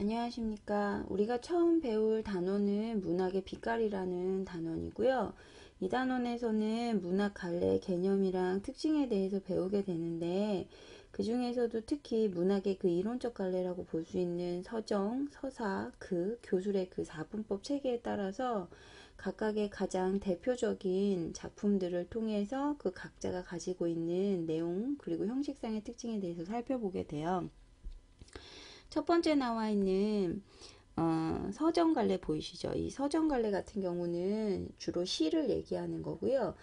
안녕하십니까. 우리가 처음 배울 단어는 문학의 빛깔이라는 단원이고요. 이 단원에서는 문학 갈래 개념이랑 특징에 대해서 배우게 되는데 그 중에서도 특히 문학의 그 이론적 갈래라고 볼 수 있는 서정, 서사, 교술의 그 사분법 체계에 따라서 각각의 가장 대표적인 작품들을 통해서 그 각자가 가지고 있는 내용 그리고 형식상의 특징에 대해서 살펴보게 돼요. 첫 번째 나와 있는 서정갈래 보이시죠? 이 서정갈래 같은 경우는 주로 시를 얘기하는 거고요.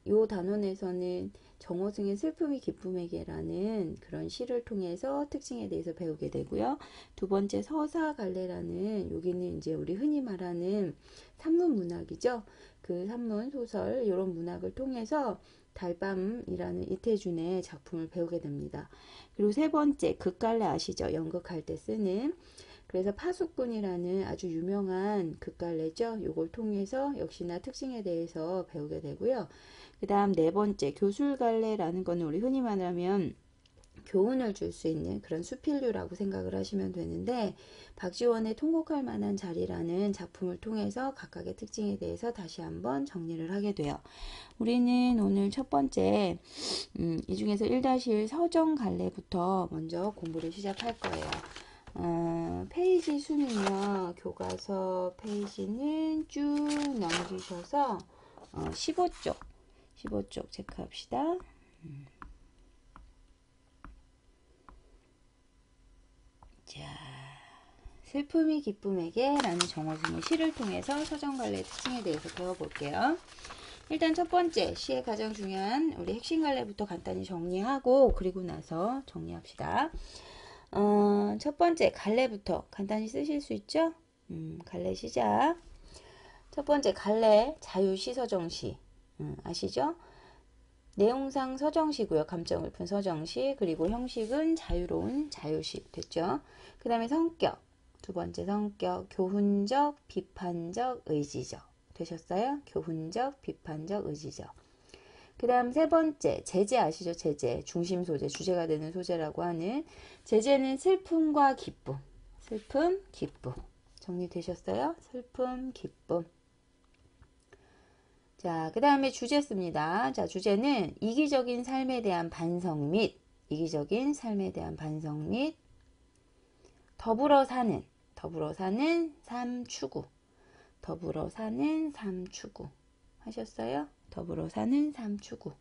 요 단원에서는 정호승의 슬픔이 기쁨에게라는 그런 시를 통해서 특징에 대해서 배우게 되고요. 두 번째 서사갈래라는 여기는 이제 우리 흔히 말하는 산문 문학이죠. 그 산문 소설 이런 문학을 통해서 달밤이라는 이태준의 작품을 배우게 됩니다. 그리고 세 번째 극갈래 아시죠? 연극할 때 쓰는 그래서 파수꾼이라는 아주 유명한 극갈래죠. 요걸 통해서 역시나 특징에 대해서 배우게 되고요. 그 다음 네 번째 교술갈래라는 거는 우리 흔히 말하면 교훈을 줄 수 있는 그런 수필류라고 생각을 하시면 되는데 박지원의 통곡할 만한 자리라는 작품을 통해서 각각의 특징에 대해서 다시 한번 정리를 하게 돼요. 우리는 오늘 첫 번째 이 중에서 1-1 서정갈래부터 먼저 공부를 시작할 거예요. 페이지 수는요. 교과서 페이지는 쭉 넘기셔서 15쪽 체크합시다. 자, 슬픔이 기쁨에게 라는 정호승의 시를 통해서 서정갈래의 특징에 대해서 배워볼게요. 일단 첫 번째 시의 가장 중요한 우리 핵심 갈래부터 간단히 정리하고 그리고 나서 정리합시다. 첫 번째 갈래부터 간단히 쓰실 수 있죠? 갈래 시작. 첫 번째 갈래 자유시 서정시 아시죠? 내용상 서정시고요. 감정을 푼 서정시 그리고 형식은 자유로운 자유시 됐죠? 그 다음에 성격 두 번째 성격 교훈적 비판적 의지적 되셨어요? 교훈적 비판적 의지적 그 다음 세 번째 제재 아시죠? 제재 중심 소재 주제가 되는 소재라고 하는 제재는 슬픔과 기쁨 슬픔 기쁨 정리되셨어요? 슬픔 기쁨 자, 그 다음에 주제 씁니다. 자, 주제는 이기적인 삶에 대한 반성 및 더불어 사는 삶 추구 하셨어요? 더불어 사는 삶 추구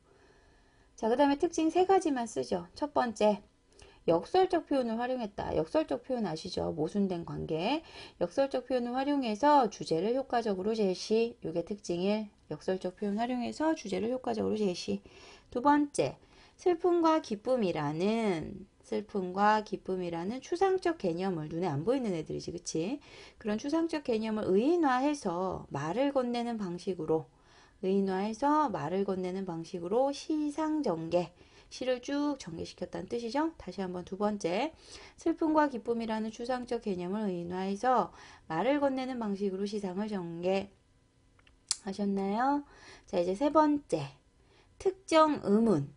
자, 그 다음에 특징 세 가지만 쓰죠. 첫 번째 역설적 표현을 활용했다. 역설적 표현 아시죠? 모순된 관계. 역설적 표현을 활용해서 주제를 효과적으로 제시. 이게 특징 1. 역설적 표현 활용해서 주제를 효과적으로 제시. 두 번째, 슬픔과 기쁨이라는 추상적 개념을 눈에 안 보이는 애들이지, 그치? 그런 추상적 개념을 의인화해서 말을 건네는 방식으로 시상전개. 시를 쭉 전개시켰다는 뜻이죠. 다시 한번 두 번째 슬픔과 기쁨이라는 추상적 개념을 의인화해서 말을 건네는 방식으로 시상을 전개하셨나요? 자 이제 세 번째 특정 음운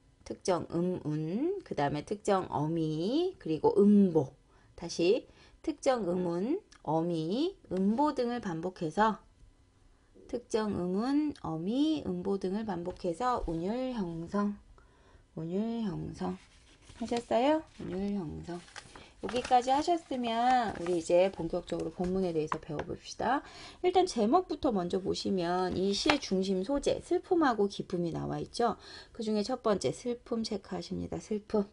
그 다음에 특정 어미 그리고 음보 다시 특정 음운 어미 음보 등을 반복해서 특정 음운 어미 음보 등을 반복해서 운율 형성 하셨어요? 운율 형성 여기까지 하셨으면 우리 이제 본격적으로 본문에 대해서 배워봅시다. 일단 제목부터 먼저 보시면 이 시의 중심 소재 슬픔하고 기쁨이 나와 있죠. 그 중에 첫 번째 슬픔 체크하십니다. 슬픔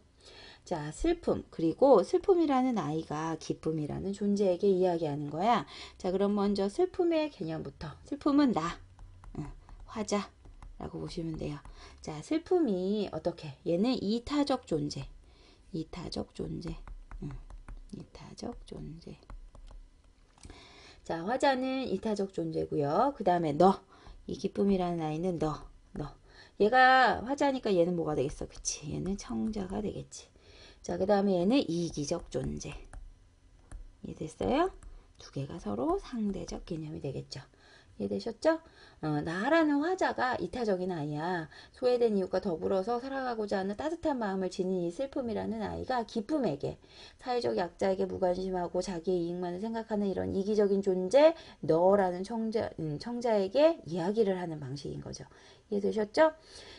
자 슬픔 그리고 슬픔이라는 아이가 기쁨이라는 존재에게 이야기하는 거야. 자 그럼 먼저 슬픔의 개념부터 슬픔은 나 화자 라고 보시면 돼요. 자, 슬픔이 어떻게? 얘는 이타적 존재. 자, 화자는 이타적 존재고요. 그 다음에 이 기쁨이라는 아이는 너. 얘가 화자니까 얘는 뭐가 되겠어? 그치? 얘는 청자가 되겠지. 자, 그 다음에 얘는 이기적 존재. 이해됐어요? 두 개가 서로 상대적 개념이 되겠죠. 이해되셨죠? 나라는 화자가 이타적인 아이야. 소외된 이웃과 더불어서 살아가고자 하는 따뜻한 마음을 지닌 이 슬픔이라는 아이가 기쁨에게, 사회적 약자에게 무관심하고 자기의 이익만을 생각하는 이런 이기적인 존재 너라는 청자에게 이야기를 하는 방식인 거죠. 이해되셨죠?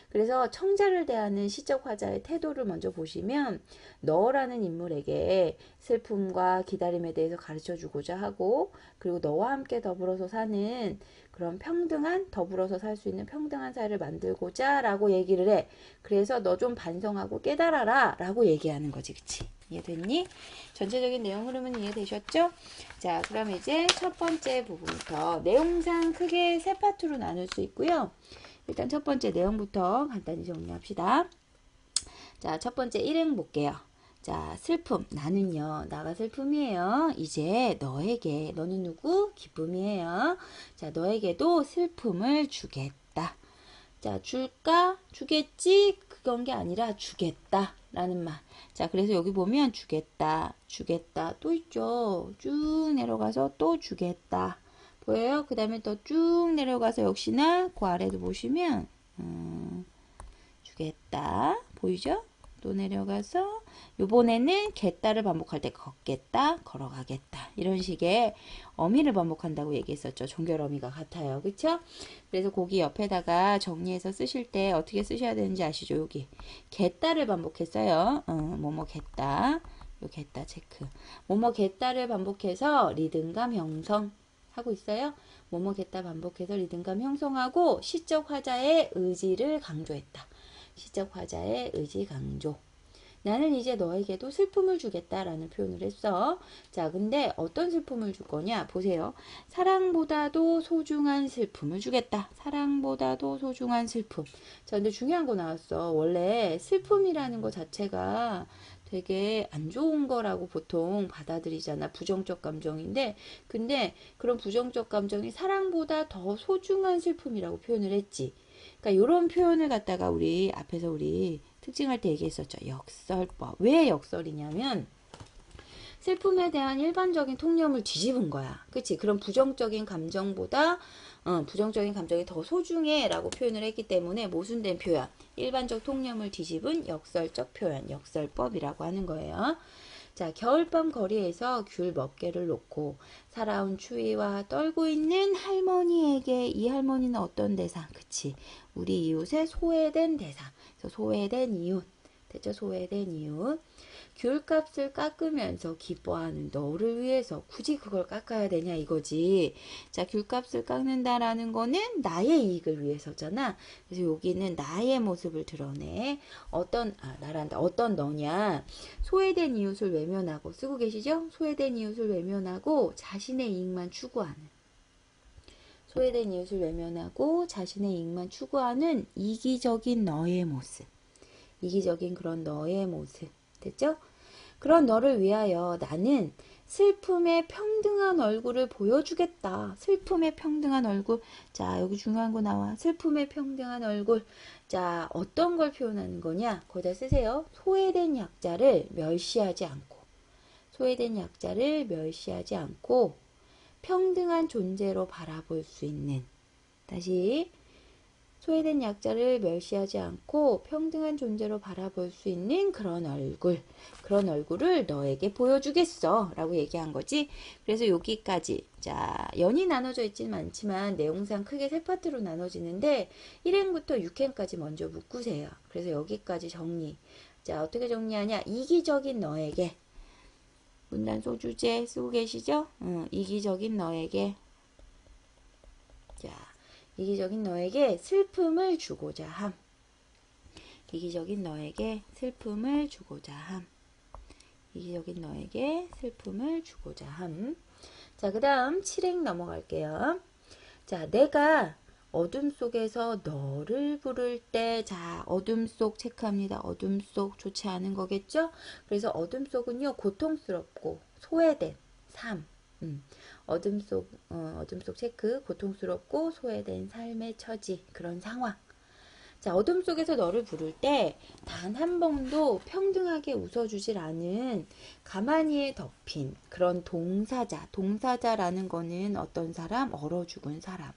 그래서 청자를 대하는 시적 화자의 태도를 먼저 보시면 너라는 인물에게 슬픔과 기다림에 대해서 가르쳐 주고자 하고, 그리고 너와 함께 더불어서 사는 그런 평등한, 더불어서 살 수 있는 평등한 사회를 만들고자 라고 얘기를 해. 그래서 너 좀 반성하고 깨달아라 라고 얘기하는 거지. 그치? 이해됐니? 전체적인 내용 흐름은 이해되셨죠? 자, 그럼 이제 첫 번째 부분부터 내용상 크게 세 파트로 나눌 수 있고요. 일단 첫 번째 내용부터 간단히 정리합시다. 자, 첫 번째 일행 볼게요. 자, 슬픔. 나는요, 나가 슬픔이에요. 이제 너에게, 너는 누구? 기쁨이에요. 자, 너에게도 슬픔을 주겠다. 자, 줄까? 주겠지? 그건 게 아니라 주겠다. 라는 말. 자, 그래서 여기 보면 주겠다, 주겠다. 또 있죠. 쭉 내려가서 또 주겠다. 보여요? 그 다음에 또 쭉 내려가서 역시나 그 아래도 보시면 주겠다. 보이죠? 또 내려가서 요번에는 겠다를 반복할 때 걷겠다, 걸어가겠다. 이런 식의 어미를 반복한다고 얘기했었죠. 종결 어미가 같아요. 그쵸? 그래서 거기 옆에다가 정리해서 쓰실 때 어떻게 쓰셔야 되는지 아시죠? 여기 겠다를 반복했어요. 뭐뭐 겠다. 요 겠다 체크. 뭐뭐 겠다를 반복해서 리듬감 형성 하고 있어요. 뭐뭐 겠다 반복해서 리듬감 형성하고 시적 화자의 의지를 강조했다. 시적 화자의 의지 강조. 나는 이제 너에게도 슬픔을 주겠다라는 표현을 했어. 자, 근데 어떤 슬픔을 줄 거냐? 보세요. 사랑보다도 소중한 슬픔을 주겠다. 사랑보다도 소중한 슬픔. 자, 근데 중요한 거 나왔어. 원래 슬픔이라는 거 자체가 되게 안 좋은 거라고 보통 받아들이잖아. 부정적 감정인데, 근데 그런 부정적 감정이 사랑보다 더 소중한 슬픔이라고 표현을 했지. 그러니까 이런 표현을 갖다가 우리 앞에서 우리 특징할 때 얘기했었죠. 역설법. 왜 역설이냐면 슬픔에 대한 일반적인 통념을 뒤집은 거야. 그치? 그런 부정적인 감정보다 부정적인 감정이 더 소중해 라고 표현을 했기 때문에 모순된 표현, 일반적 통념을 뒤집은 역설적 표현, 역설법이라고 하는 거예요. 자, 겨울밤 거리에서 귤 몇 개를 놓고 살아온 추위와 떨고 있는 할머니에게 이 할머니는 어떤 대상? 그치? 우리 이웃의 소외된 대상. 그래서 소외된 이웃. 됐죠? 소외된 이웃. 귤값을 깎으면서 기뻐하는 너를 위해서 굳이 그걸 깎아야 되냐 이거지. 자, 귤값을 깎는다라는 거는 나의 이익을 위해서잖아. 그래서 여기는 나의 모습을 드러내. 나란다. 어떤 너냐. 소외된 이웃을 외면하고 쓰고 계시죠? 소외된 이웃을 외면하고 자신의 이익만 추구하는. 소외된 이웃을 외면하고 자신의 이익만 추구하는 이기적인 너의 모습. 이기적인 그런 너의 모습. 됐죠? 그런 너를 위하여 나는 슬픔의 평등한 얼굴을 보여주겠다. 슬픔의 평등한 얼굴. 자, 여기 중요한 거 나와. 슬픔의 평등한 얼굴. 자, 어떤 걸 표현하는 거냐? 거기다 쓰세요. 소외된 약자를 멸시하지 않고. 소외된 약자를 멸시하지 않고 평등한 존재로 바라볼 수 있는. 다시. 소외된 약자를 멸시하지 않고 평등한 존재로 바라볼 수 있는 그런 얼굴. 그런 얼굴을 너에게 보여주겠어. 라고 얘기한 거지. 그래서 여기까지. 자, 연이 나눠져 있지는 않지만 내용상 크게 세 파트로 나눠지는데 1행부터 6행까지 먼저 묶으세요. 그래서 여기까지 정리. 자, 어떻게 정리하냐. 이기적인 너에게. 문단 소주제 쓰고 계시죠? 이기적인 너에게. 자. 이기적인 너에게 슬픔을 주고자 함. 이기적인 너에게 슬픔을 주고자 함. 이기적인 너에게 슬픔을 주고자 함. 자, 그 다음 7행 넘어갈게요. 자, 내가 어둠 속에서 너를 부를 때, 자, 어둠 속 체크합니다. 어둠 속 좋지 않은 거겠죠? 그래서 어둠 속은요, 고통스럽고 소외된 삶. 어둠 속 체크, 고통스럽고 소외된 삶의 처지, 그런 상황. 자, 어둠 속에서 너를 부를 때 단 한 번도 평등하게 웃어주질 않은 가만히에 덮인 그런 동사자라는 거는 어떤 사람? 얼어 죽은 사람.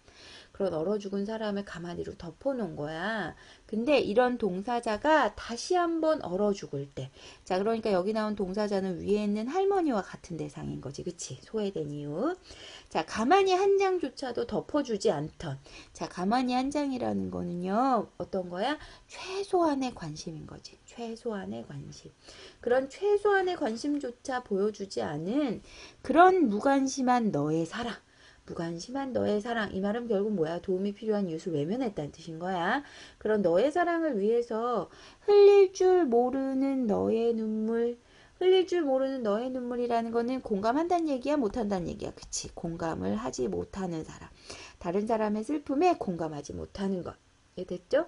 그런 얼어 죽은 사람을 가마니로 덮어놓은 거야. 근데 이런 동사자가 다시 한번 얼어 죽을 때. 자, 그러니까 여기 나온 동사자는 위에 있는 할머니와 같은 대상인 거지. 그치? 소외된 이유. 자, 가만히 한 장조차도 덮어주지 않던. 자, 가만히 한 장이라는 거는요. 어떤 거야? 최소한의 관심인 거지. 최소한의 관심. 그런 최소한의 관심조차 보여주지 않은 그런 무관심한 너의 사랑. 무관심한 너의 사랑. 이 말은 결국 뭐야? 도움이 필요한 이웃을 외면했다는 뜻인 거야. 그런 너의 사랑을 위해서 흘릴 줄 모르는 너의 눈물. 흘릴 줄 모르는 너의 눈물이라는 거는 공감한다는 얘기야? 못한다는 얘기야? 그치? 공감을 하지 못하는 사람. 다른 사람의 슬픔에 공감하지 못하는 것. 이해됐죠?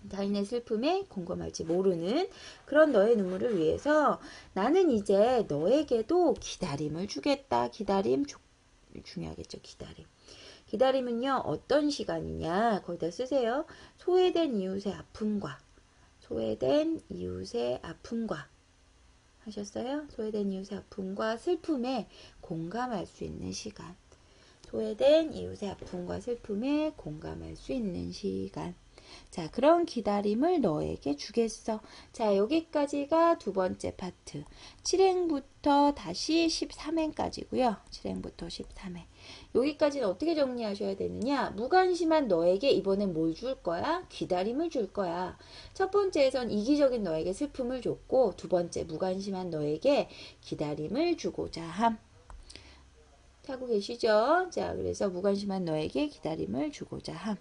자신의 슬픔에 공감하지 모르는 그런 너의 눈물을 위해서 나는 이제 너에게도 기다림을 주겠다. 기다림 중요하겠죠. 기다림. 기다림은요. 어떤 시간이냐. 거기다 쓰세요. 소외된 이웃의 아픔과 소외된 이웃의 아픔과 하셨어요? 소외된 이웃의 아픔과 슬픔에 공감할 수 있는 시간. 소외된 이웃의 아픔과 슬픔에 공감할 수 있는 시간. 자, 그런 기다림을 너에게 주겠어. 자, 여기까지가 두 번째 파트. 7행부터 다시 13행까지고요. 7행부터 13행. 여기까지는 어떻게 정리하셔야 되느냐? 무관심한 너에게 이번엔 뭘 줄 거야? 기다림을 줄 거야. 첫 번째에선 이기적인 너에게 슬픔을 줬고, 두 번째 무관심한 너에게 기다림을 주고자 함. 하고 계시죠? 자, 그래서 무관심한 너에게 기다림을 주고자 함.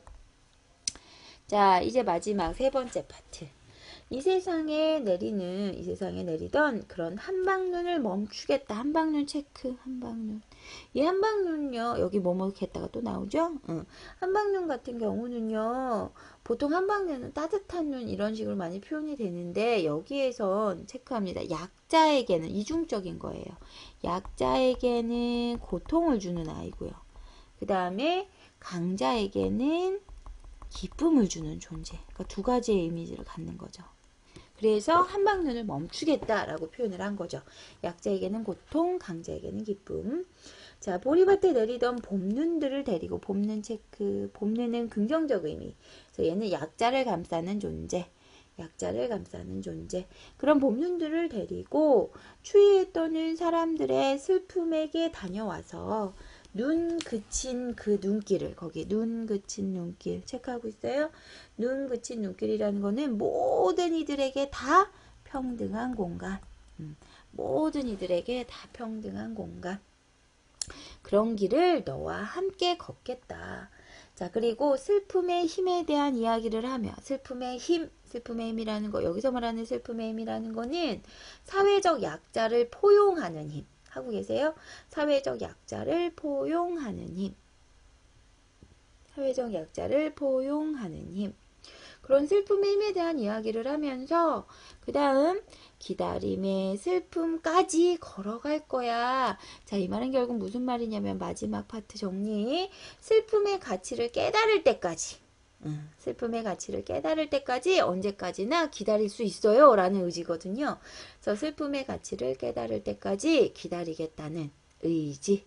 자, 이제 마지막 세 번째 파트. 이 세상에 내리던 그런 한방눈을 멈추겠다. 한방눈 체크, 한방눈. 이 한방눈요, 여기 뭐뭐 했다가 또 나오죠? 한방눈 같은 경우는요, 보통 한방눈은 따뜻한 눈 이런 식으로 많이 표현이 되는데, 여기에선 체크합니다. 약자에게는 이중적인 거예요. 약자에게는 고통을 주는 아이고요. 그 다음에 강자에게는 기쁨을 주는 존재. 그러니까 두 가지의 이미지를 갖는 거죠. 그래서 한방눈을 멈추겠다라고 표현을 한 거죠. 약자에게는 고통, 강자에게는 기쁨. 자, 보리밭에 내리던 봄눈들을 데리고 봄눈 체크. 봄눈은 긍정적 의미. 그래서 얘는 약자를 감싸는 존재. 약자를 감싸는 존재. 그런 봄눈들을 데리고 추위에 떠는 사람들의 슬픔에게 다녀와서 눈 그친 그 눈길을, 거기 눈 그친 눈길 체크하고 있어요. 눈 그친 눈길이라는 거는 모든 이들에게 다 평등한 공간. 모든 이들에게 다 평등한 공간. 그런 길을 너와 함께 걷겠다. 자, 그리고 슬픔의 힘에 대한 이야기를 하며, 슬픔의 힘이라는 거, 여기서 말하는 슬픔의 힘이라는 거는 사회적 약자를 포용하는 힘. 하고 계세요? 사회적 약자를 포용하는 힘. 사회적 약자를 포용하는 힘. 그런 슬픔의 힘에 대한 이야기를 하면서 그 다음 기다림의 슬픔까지 걸어갈 거야. 자, 이 말은 결국 무슨 말이냐면 마지막 파트 정리. 슬픔의 가치를 깨달을 때까지. 슬픔의 가치를 깨달을 때까지 언제까지나 기다릴 수 있어요 라는 의지거든요. 그래서 슬픔의 가치를 깨달을 때까지 기다리겠다는 의지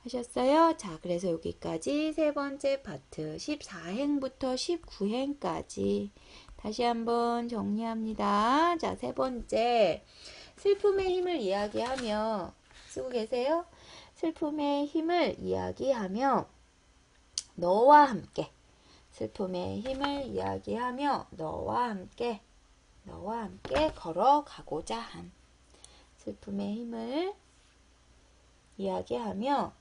하셨어요? 자, 그래서 여기까지 세 번째 파트 14행부터 19행까지 다시 한번 정리합니다. 자, 세 번째 슬픔의 힘을 이야기하며 쓰고 계세요? 슬픔의 힘을 이야기하며 너와 함께 슬픔의 힘을 이야기하며 너와 함께 걸어가고자 함. 슬픔의 힘을 이야기하며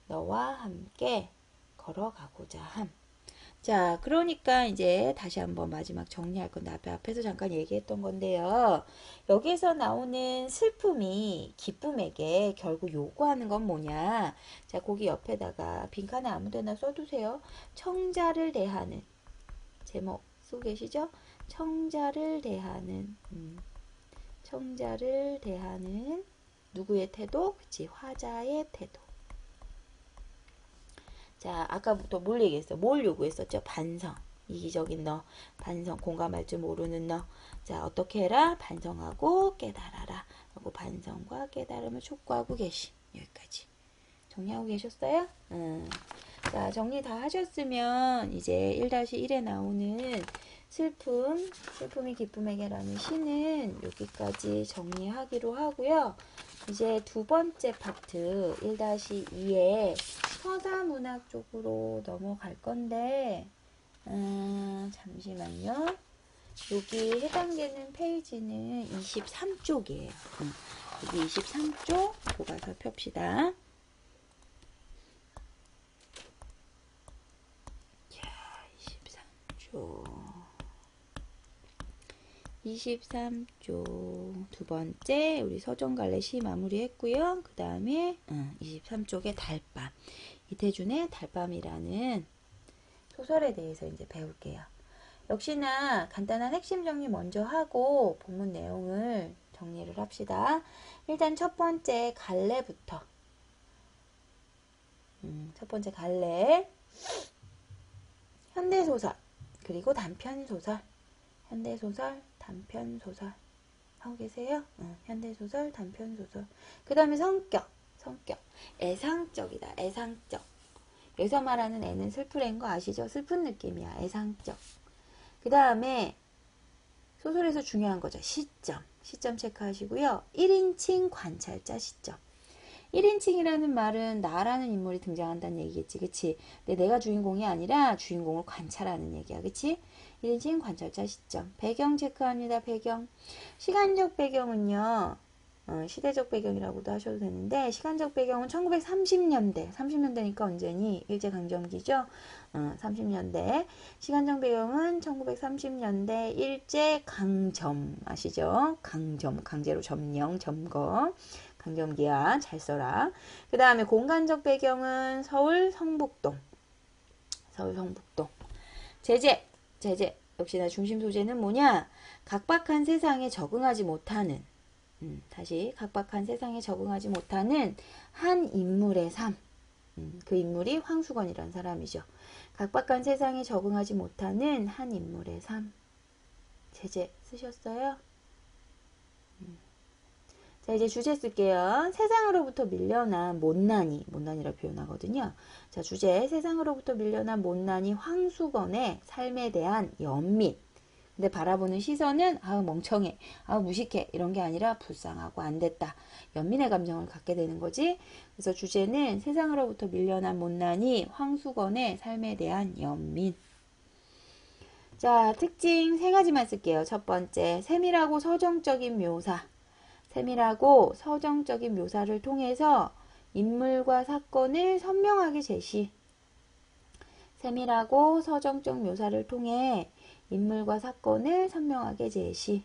너와 함께 걸어가고자 함. 자, 그러니까 이제 다시 한번 마지막 정리할 건데 앞에서 잠깐 얘기했던 건데요. 여기서 나오는 슬픔이 기쁨에게 결국 요구하는 건 뭐냐. 자, 거기 옆에다가 빈칸에 아무데나 써두세요. 청자를 대하는 제목 쓰고 계시죠? 청자를 대하는 누구의 태도? 그치, 화자의 태도. 자, 아까부터 뭘 얘기했어? 뭘 요구했었죠? 반성. 이기적인 너, 반성, 공감할 줄 모르는 너. 자, 어떻게 해라? 반성하고 깨달아라. 하고 반성과 깨달음을 촉구하고 계시. 여기까지. 정리하고 계셨어요? 자, 정리 다 하셨으면 이제 1-1에 나오는 슬픔이 기쁨에게라는 시는 여기까지 정리하기로 하고요. 이제 두 번째 파트 1-2에 서사문학 쪽으로 넘어갈 건데 잠시만요. 여기 해당되는 페이지는 23쪽이에요. 여기 23쪽 보고 가서 펴봅시다. 자, 23쪽 두 번째 우리 서정갈래 시 마무리했고요. 그 다음에 23쪽의 달밤, 이태준의 달밤이라는 소설에 대해서 이제 배울게요. 역시나 간단한 핵심 정리 먼저 하고 본문 내용을 정리를 합시다. 일단 첫 번째 갈래부터. 첫 번째 갈래. 현대소설, 그리고 단편소설. 현대소설, 단편소설. 하고 계세요? 현대소설, 단편소설. 그 다음에 성격. 애상적이다. 애상적. 여기서 말하는 애는 슬프랜 거 아시죠? 슬픈 느낌이야. 애상적. 그 다음에 소설에서 중요한 거죠. 시점 체크하시고요. 1인칭 관찰자 시점. 1인칭이라는 말은 나라는 인물이 등장한다는 얘기겠지. 그치? 근데 내가 주인공이 아니라 주인공을 관찰하는 얘기야. 그치? 1인칭 관찰자 시점. 배경 체크합니다. 배경. 시간적 배경은요. 시대적 배경이라고도 하셔도 되는데 시간적 배경은 1930년대. 30년대니까 언제니? 일제강점기죠? 30년대. 시간적 배경은 1930년대 일제강점. 아시죠? 강점. 강제로 점령, 점거. 강점기야. 잘 써라. 그 다음에 공간적 배경은 서울 성북동. 제재. 역시나 중심 소재는 뭐냐? 각박한 세상에 적응하지 못하는 다시 각박한 세상에 적응하지 못하는 한 인물의 삶. 그 인물이 황수건이라는 사람이죠. 각박한 세상에 적응하지 못하는 한 인물의 삶. 제재 쓰셨어요? 자, 이제 주제 쓸게요. 세상으로부터 밀려난 못난이라고 표현하거든요. 자, 주제 세상으로부터 밀려난 못난이 황수건의 삶에 대한 연민. 근데 바라보는 시선은 아우 멍청해, 아우 무식해 이런 게 아니라 불쌍하고 안됐다. 연민의 감정을 갖게 되는 거지. 그래서 주제는 세상으로부터 밀려난 못난이 황수건의 삶에 대한 연민. 자, 특징 세 가지만 쓸게요. 첫 번째, 세밀하고 서정적인 묘사. 세밀하고 서정적인 묘사를 통해서 인물과 사건을 선명하게 제시. 세밀하고 서정적 묘사를 통해 인물과 사건을 선명하게 제시.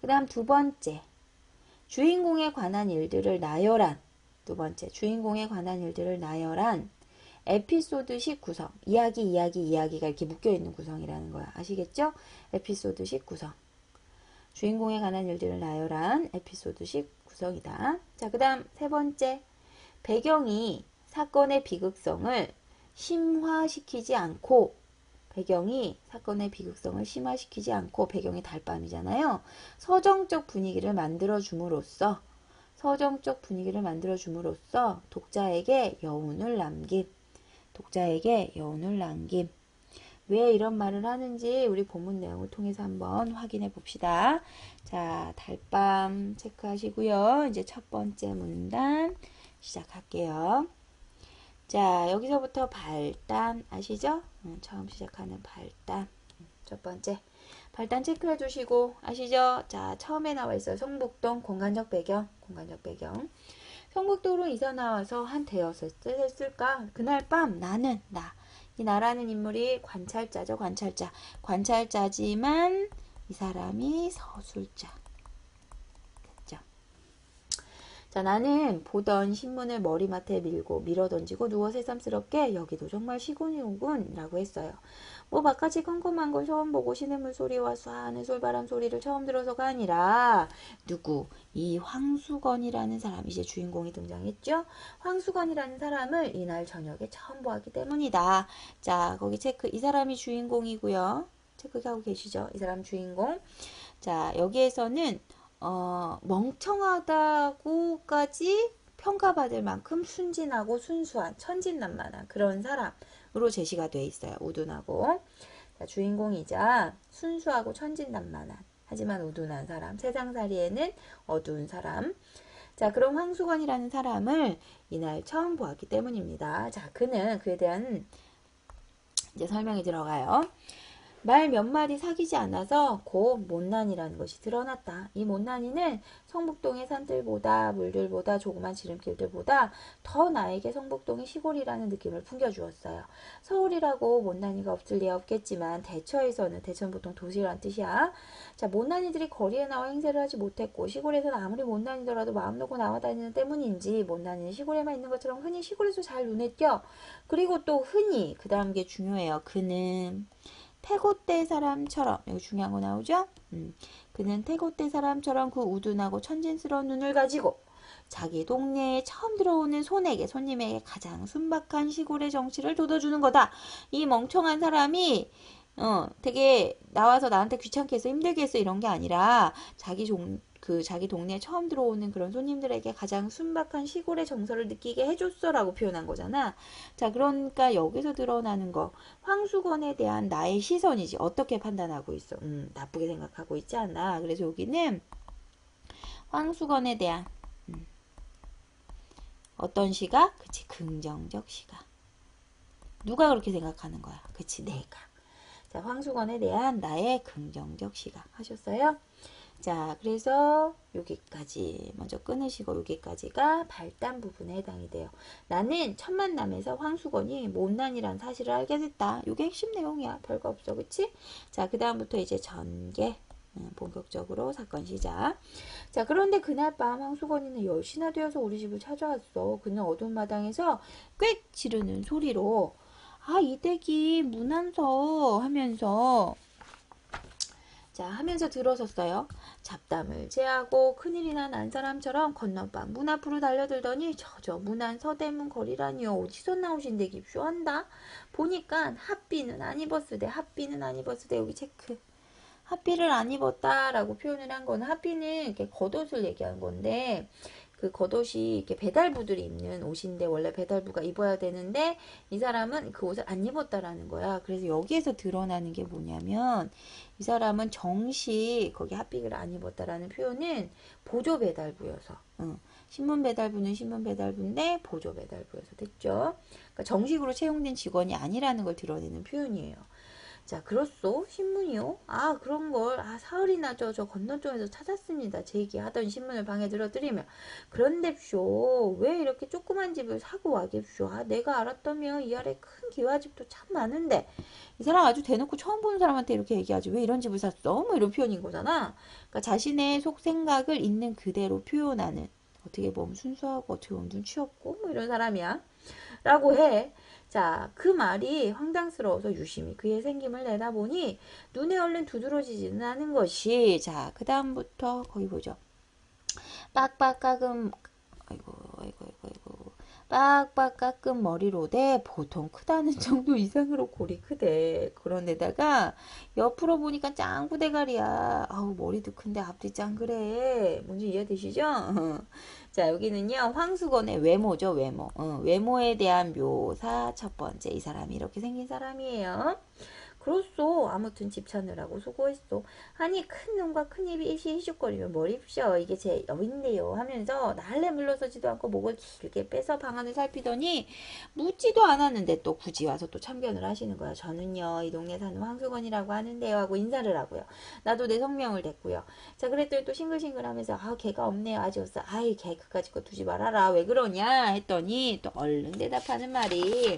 그 다음 두 번째, 주인공에 관한 일들을 나열한. 두 번째, 주인공에 관한 일들을 나열한 에피소드식 구성. 이야기가 이렇게 묶여있는 구성이라는 거야. 아시겠죠? 에피소드식 구성. 주인공에 관한 일들을 나열한 에피소드식 구성이다. 자, 그 다음 세 번째, 배경이 사건의 비극성을 심화시키지 않고 배경이 달밤이잖아요. 서정적 분위기를 만들어 줌으로써 독자에게 여운을 남김. 왜 이런 말을 하는지 우리 본문 내용을 통해서 한번 확인해 봅시다. 자, 달밤 체크하시고요. 이제 첫 번째 문단 시작할게요. 자, 여기서부터 발단 아시죠? 처음 시작하는 발단. 첫 번째 발단 체크해 주시고 아시죠? 자, 처음에 나와 있어요. 성북동 공간적 배경. 성북도로 이사 나와서 한 대여섯을까? 그날 밤 나는 이 나라는 인물이 관찰자죠. 관찰자지만 이 사람이 서술자. 됐죠? 자, 나는 보던 신문을 머리맡에 밀어던지고 누워 새삼스럽게 여기도 정말 시골이군 라고 했어요. 뭐 바깥이 컴컴한 걸 처음 보고 시냇물 소리와 쏴하는 솔바람 소리를 처음 들어서가 아니라 이 황수건이라는 사람, 이제 주인공이 등장했죠. 황수건이라는 사람을 이날 저녁에 처음 보았기 때문이다. 자, 거기 체크. 이 사람이 주인공이고요. 체크하고 계시죠? 이 사람 주인공. 자, 여기에서는 멍청하다고까지 평가받을 만큼 순진하고 순수한 천진난만한 그런 사람으로 제시가 돼 있어요. 우둔하고. 자, 주인공이자 순수하고 천진난만한 하지만 우둔한 사람, 세상살이에는 어두운 사람. 자, 그럼 황수건이라는 사람을 이날 처음 보았기 때문입니다. 자, 그에 대한 이제 설명이 들어가요. 말 몇 마디 사귀지 않아서 곧 못난이라는 것이 드러났다. 이 못난이는 성북동의 산들보다 물들보다 조그만 지름길들보다 더 나에게 성북동이 시골이라는 느낌을 풍겨주었어요. 서울이라고 못난이가 없을 리 없겠지만 대처에서는 대처는 보통 도시란 뜻이야. 자, 못난이들이 거리에 나와 행세를 하지 못했고 시골에서는 아무리 못난이더라도 마음 놓고 나와다니는 때문인지 못난이는 시골에만 있는 것처럼 흔히 시골에서 잘 눈에 띄어. 그리고 또 흔히 그 다음 게 중요해요. 그는 태고대 사람처럼 여기 중요한 거 나오죠? 그는 태고대 사람처럼 그 우둔하고 천진스러운 눈을 가지고 자기 동네에 처음 들어오는 손님에게 가장 순박한 시골의 정치를 돋워주는 거다. 이 멍청한 사람이 되게 나와서 나한테 귀찮게 했어, 힘들게 했어 이런 게 아니라 자기 동네에 처음 들어오는 그런 손님들에게 가장 순박한 시골의 정서를 느끼게 해줬어 라고 표현한 거잖아. 자, 그러니까 여기서 드러나는 거 황수건에 대한 나의 시선이지. 어떻게 판단하고 있어? 나쁘게 생각하고 있지 않아. 그래서 여기는 황수건에 대한 어떤 시각? 그치, 긍정적 시각. 누가 그렇게 생각하는 거야? 그치, 내가. 자, 황수건에 대한 나의 긍정적 시각 하셨어요? 자, 그래서 여기까지 먼저 끊으시고 여기까지가 발단 부분에 해당이 돼요. 나는 첫 만남에서 황수건이 못난이란 사실을 알게 됐다. 이게 핵심 내용이야. 별거 없어. 그치? 자, 그 다음부터 이제 전개. 본격적으로 사건 시작. 자, 그런데 그날 밤 황수건이는 10시나 되어서 우리 집을 찾아왔어. 그는 어두운 마당에서 꽥 지르는 소리로 아, 이댁이 문안서 하면서 들어섰어요. 잡담을 제하고 큰일이나 난 사람처럼 건너방 문 앞으로 달려들더니 저 문안 서대문 거리라니요. 어디서 나오신 댁입쇼 한다. 보니까 핫비는 안 입었으되 여기 체크. 핫비를 안 입었다라고 표현을 한 거는 핫비는 이렇게 겉옷을 얘기한 건데 그 겉옷이 이렇게 배달부들이 입는 옷인데 원래 배달부가 입어야 되는데 이 사람은 그 옷을 안 입었다라는 거야. 그래서 여기에서 드러나는 게 뭐냐면 이 사람은 정식 거기 핫빅을 안 입었다라는 표현은 보조 배달부여서 신문 배달부는 신문 배달부인데 보조 배달부여서 됐죠. 그러니까 정식으로 채용된 직원이 아니라는 걸 드러내는 표현이에요. 자, 그렇소? 신문이요? 아, 그런 걸, 사흘이나 저 건너쪽에서 찾았습니다. 제 얘기하던 신문을 방에 들어드리며. 그런데쇼, 왜 이렇게 조그만 집을 사고 와겠쇼? 내가 알았다면 이 아래 큰 기와집도 참 많은데. 이 사람 아주 대놓고 처음 보는 사람한테 이렇게 얘기하지. 왜 이런 집을 샀어? 뭐 이런 표현인 거잖아. 그러니까 자신의 속 생각을 있는 그대로 표현하는. 어떻게 보면 순수하고 어떻게 보면 눈치 없고 뭐 이런 사람이야. 라고 해. 자, 그 말이 황당스러워서 유심히 그의 생김을 내다보니 눈에 얼른 두드러지지는 않은 것이 자, 그 다음부터 거기 보죠. 빡빡 깎은 아이고 빡빡 깎은 머리로대 보통 크다는 정도 이상으로 골이 크대. 그런데다가 옆으로 보니까 짱구 대가리야. 아우 머리도 큰데 앞뒤 짱그래. 뭔지 이해되시죠? 자, 여기는요 황수건의 외모죠. 외모에 대한 묘사 첫 번째. 이 사람이 이렇게 생긴 사람이에요. 그렇소. 아무튼 집 찾느라고 수고했소. 아니 큰 눈과 큰 입이 일시히죽거리면 머리쇼. 이게 제 여인데요 하면서 날래 물러서지도 않고 목을 길게 빼서 방안을 살피더니 묻지도 않았는데 또 굳이 와서 또 참견을 하시는 거야. 저는요 이 동네 사는 황수건이라고 하는데요 하고 인사를 하고요. 나도 내 성명을 댔고요. 자, 그랬더니 또 싱글싱글 하면서 걔가 없네요. 아직었어. 아이 걔 그까짓 거 두지 말아라. 왜 그러냐 했더니 또 얼른 대답하는 말이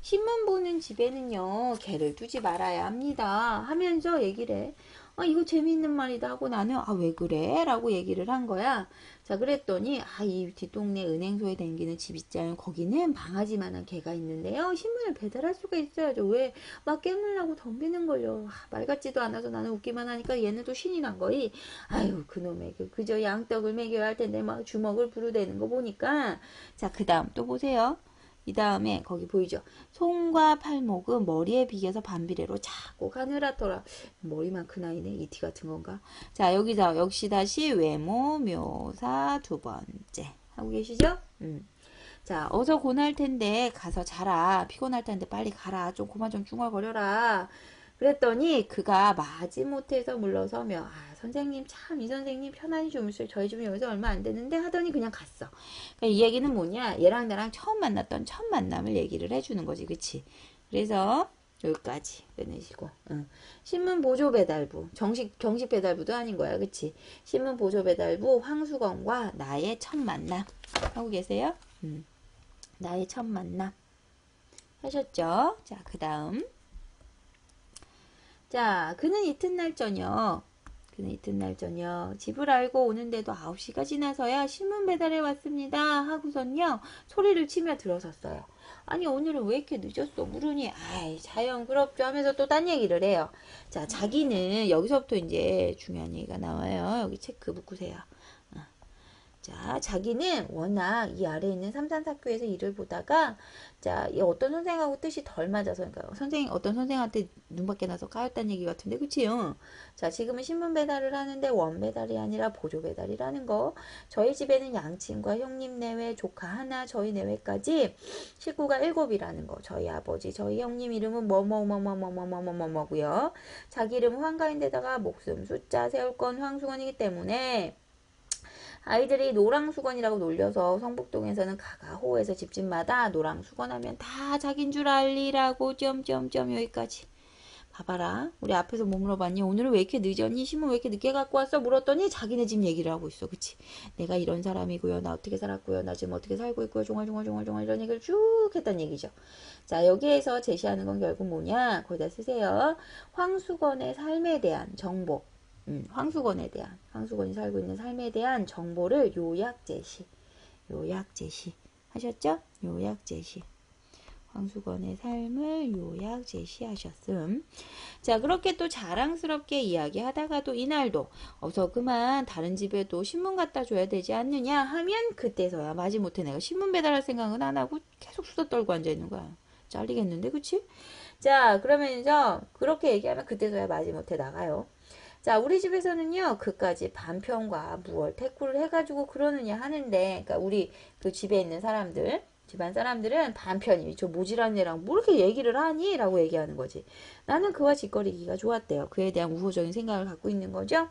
신문 보는 집에는요 개를 두지 말아야 합니다 하면서 얘기를 해. 이거 재미있는 말이다 하고 나는 왜 그래? 라고 얘기를 한 거야. 자, 그랬더니 이 뒷동네 은행소에 댕기는 집 있잖아요. 거기는 강아지만한 개가 있는데요. 신문을 배달할 수가 있어야죠. 왜? 막 깨물라고 덤비는 걸요. 말 같지도 않아서 나는 웃기만 하니까 얘네도 신이 난 거이. 아유 그놈의 그저 양떡을 먹여야 할 텐데 막 주먹을 부르대는 거 보니까 자, 그 다음 또 보세요. 이 다음에 거기 보이죠? 손과 팔목은 머리에 비겨서 반비례로 자꾸 가늘었더라. 머리만 큰 아이네. 이티 같은 건가? 자, 여기서 역시 다시 외모, 묘사 두 번째. 하고 계시죠? 자, 어서 고날 텐데 가서 자라. 피곤할 텐데 빨리 가라. 좀 그만 좀 중얼거려라. 그랬더니 그가 마지못해서 물러서며 선생님 참 이 선생님 편안히 주무실 저희 집은 여기서 얼마 안 되는데 하더니 그냥 갔어. 그러니까 이 얘기는 뭐냐? 얘랑 나랑 처음 만났던 첫 만남을 얘기를 해주는 거지. 그치? 그래서 여기까지 끊으시고 신문 보조 배달부 정식 배달부도 아닌 거야. 그치? 신문 보조 배달부 황수건과 나의 첫 만남 하고 계세요? 나의 첫 만남 하셨죠? 자, 그 다음 자, 그는 이튿날 저녁 집을 알고 오는데도 9시가 지나서야 신문 배달해 왔습니다 하고선요 소리를 치며 들어섰어요. 아니 오늘은 왜 이렇게 늦었어 물으니 아이 자연스럽죠 하면서 또 딴 얘기를 해요. 자, 자기는 여기서부터 이제 중요한 얘기가 나와요. 여기 체크 묶으세요. 자, 자기는 워낙 이 아래에 있는 삼산사교에서 일을 보다가 자, 이 어떤 선생하고 뜻이 덜 맞아서 그러니까 어떤 선생한테 눈 밖에 나서 까였다는 얘기 같은데 그치요? 자, 지금은 신문 배달을 하는데 원 배달이 아니라 보조 배달이라는 거. 저희 집에는 양친과 형님 내외 조카 하나 저희 내외까지 식구가 7이라는 거. 저희 아버지 저희 형님 이름은 뭐뭐뭐뭐뭐뭐뭐뭐고요. 자기 이름은 황가인데다가 목숨 숫자 세울 건 황수건이기 때문에 아이들이 노랑수건이라고 놀려서 성북동에서는 가가호에서 집집마다 노랑수건하면 다 자긴 줄 알리라고 점점점 여기까지. 봐봐라. 우리 앞에서 뭐 물어봤니? 오늘은 왜 이렇게 늦었니? 신문 왜 이렇게 늦게 갖고 왔어? 물었더니 자기네 집 얘기를 하고 있어. 그치? 내가 이런 사람이고요. 나 어떻게 살았고요. 나 지금 어떻게 살고 있고요. 종알종알종알종알 이런 얘기를 쭉 했단 얘기죠. 자, 여기에서 제시하는 건 결국 뭐냐? 거기다 쓰세요. 황수건의 삶에 대한 정보. 황수건이 살고 있는 삶에 대한 정보를 요약 제시 하셨죠? 요약 제시. 황수건의 삶을 요약 제시하셨음. 자, 그렇게 또 자랑스럽게 이야기하다가도 이날도 어서 그만 다른 집에도 신문 갖다 줘야 되지 않느냐 하면 그때서야 마지못해 내가 신문 배달할 생각은 안 하고 계속 수다 떨고 앉아 있는 거야. 잘리겠는데, 그치? 자, 그러면서 그렇게 얘기하면 그때서야 마지못해 나가요. 자, 우리 집에서는요, 그까지 반편과 무얼 태꾸를 해가지고 그러느냐 하는데, 그러니까 우리 그 집에 있는 사람들, 집안 사람들은 반편이, 저 모질한 애랑 뭐 이렇게 얘기를 하니? 라고 얘기하는 거지. 나는 그와 짓거리기가 좋았대요. 그에 대한 우호적인 생각을 갖고 있는 거죠.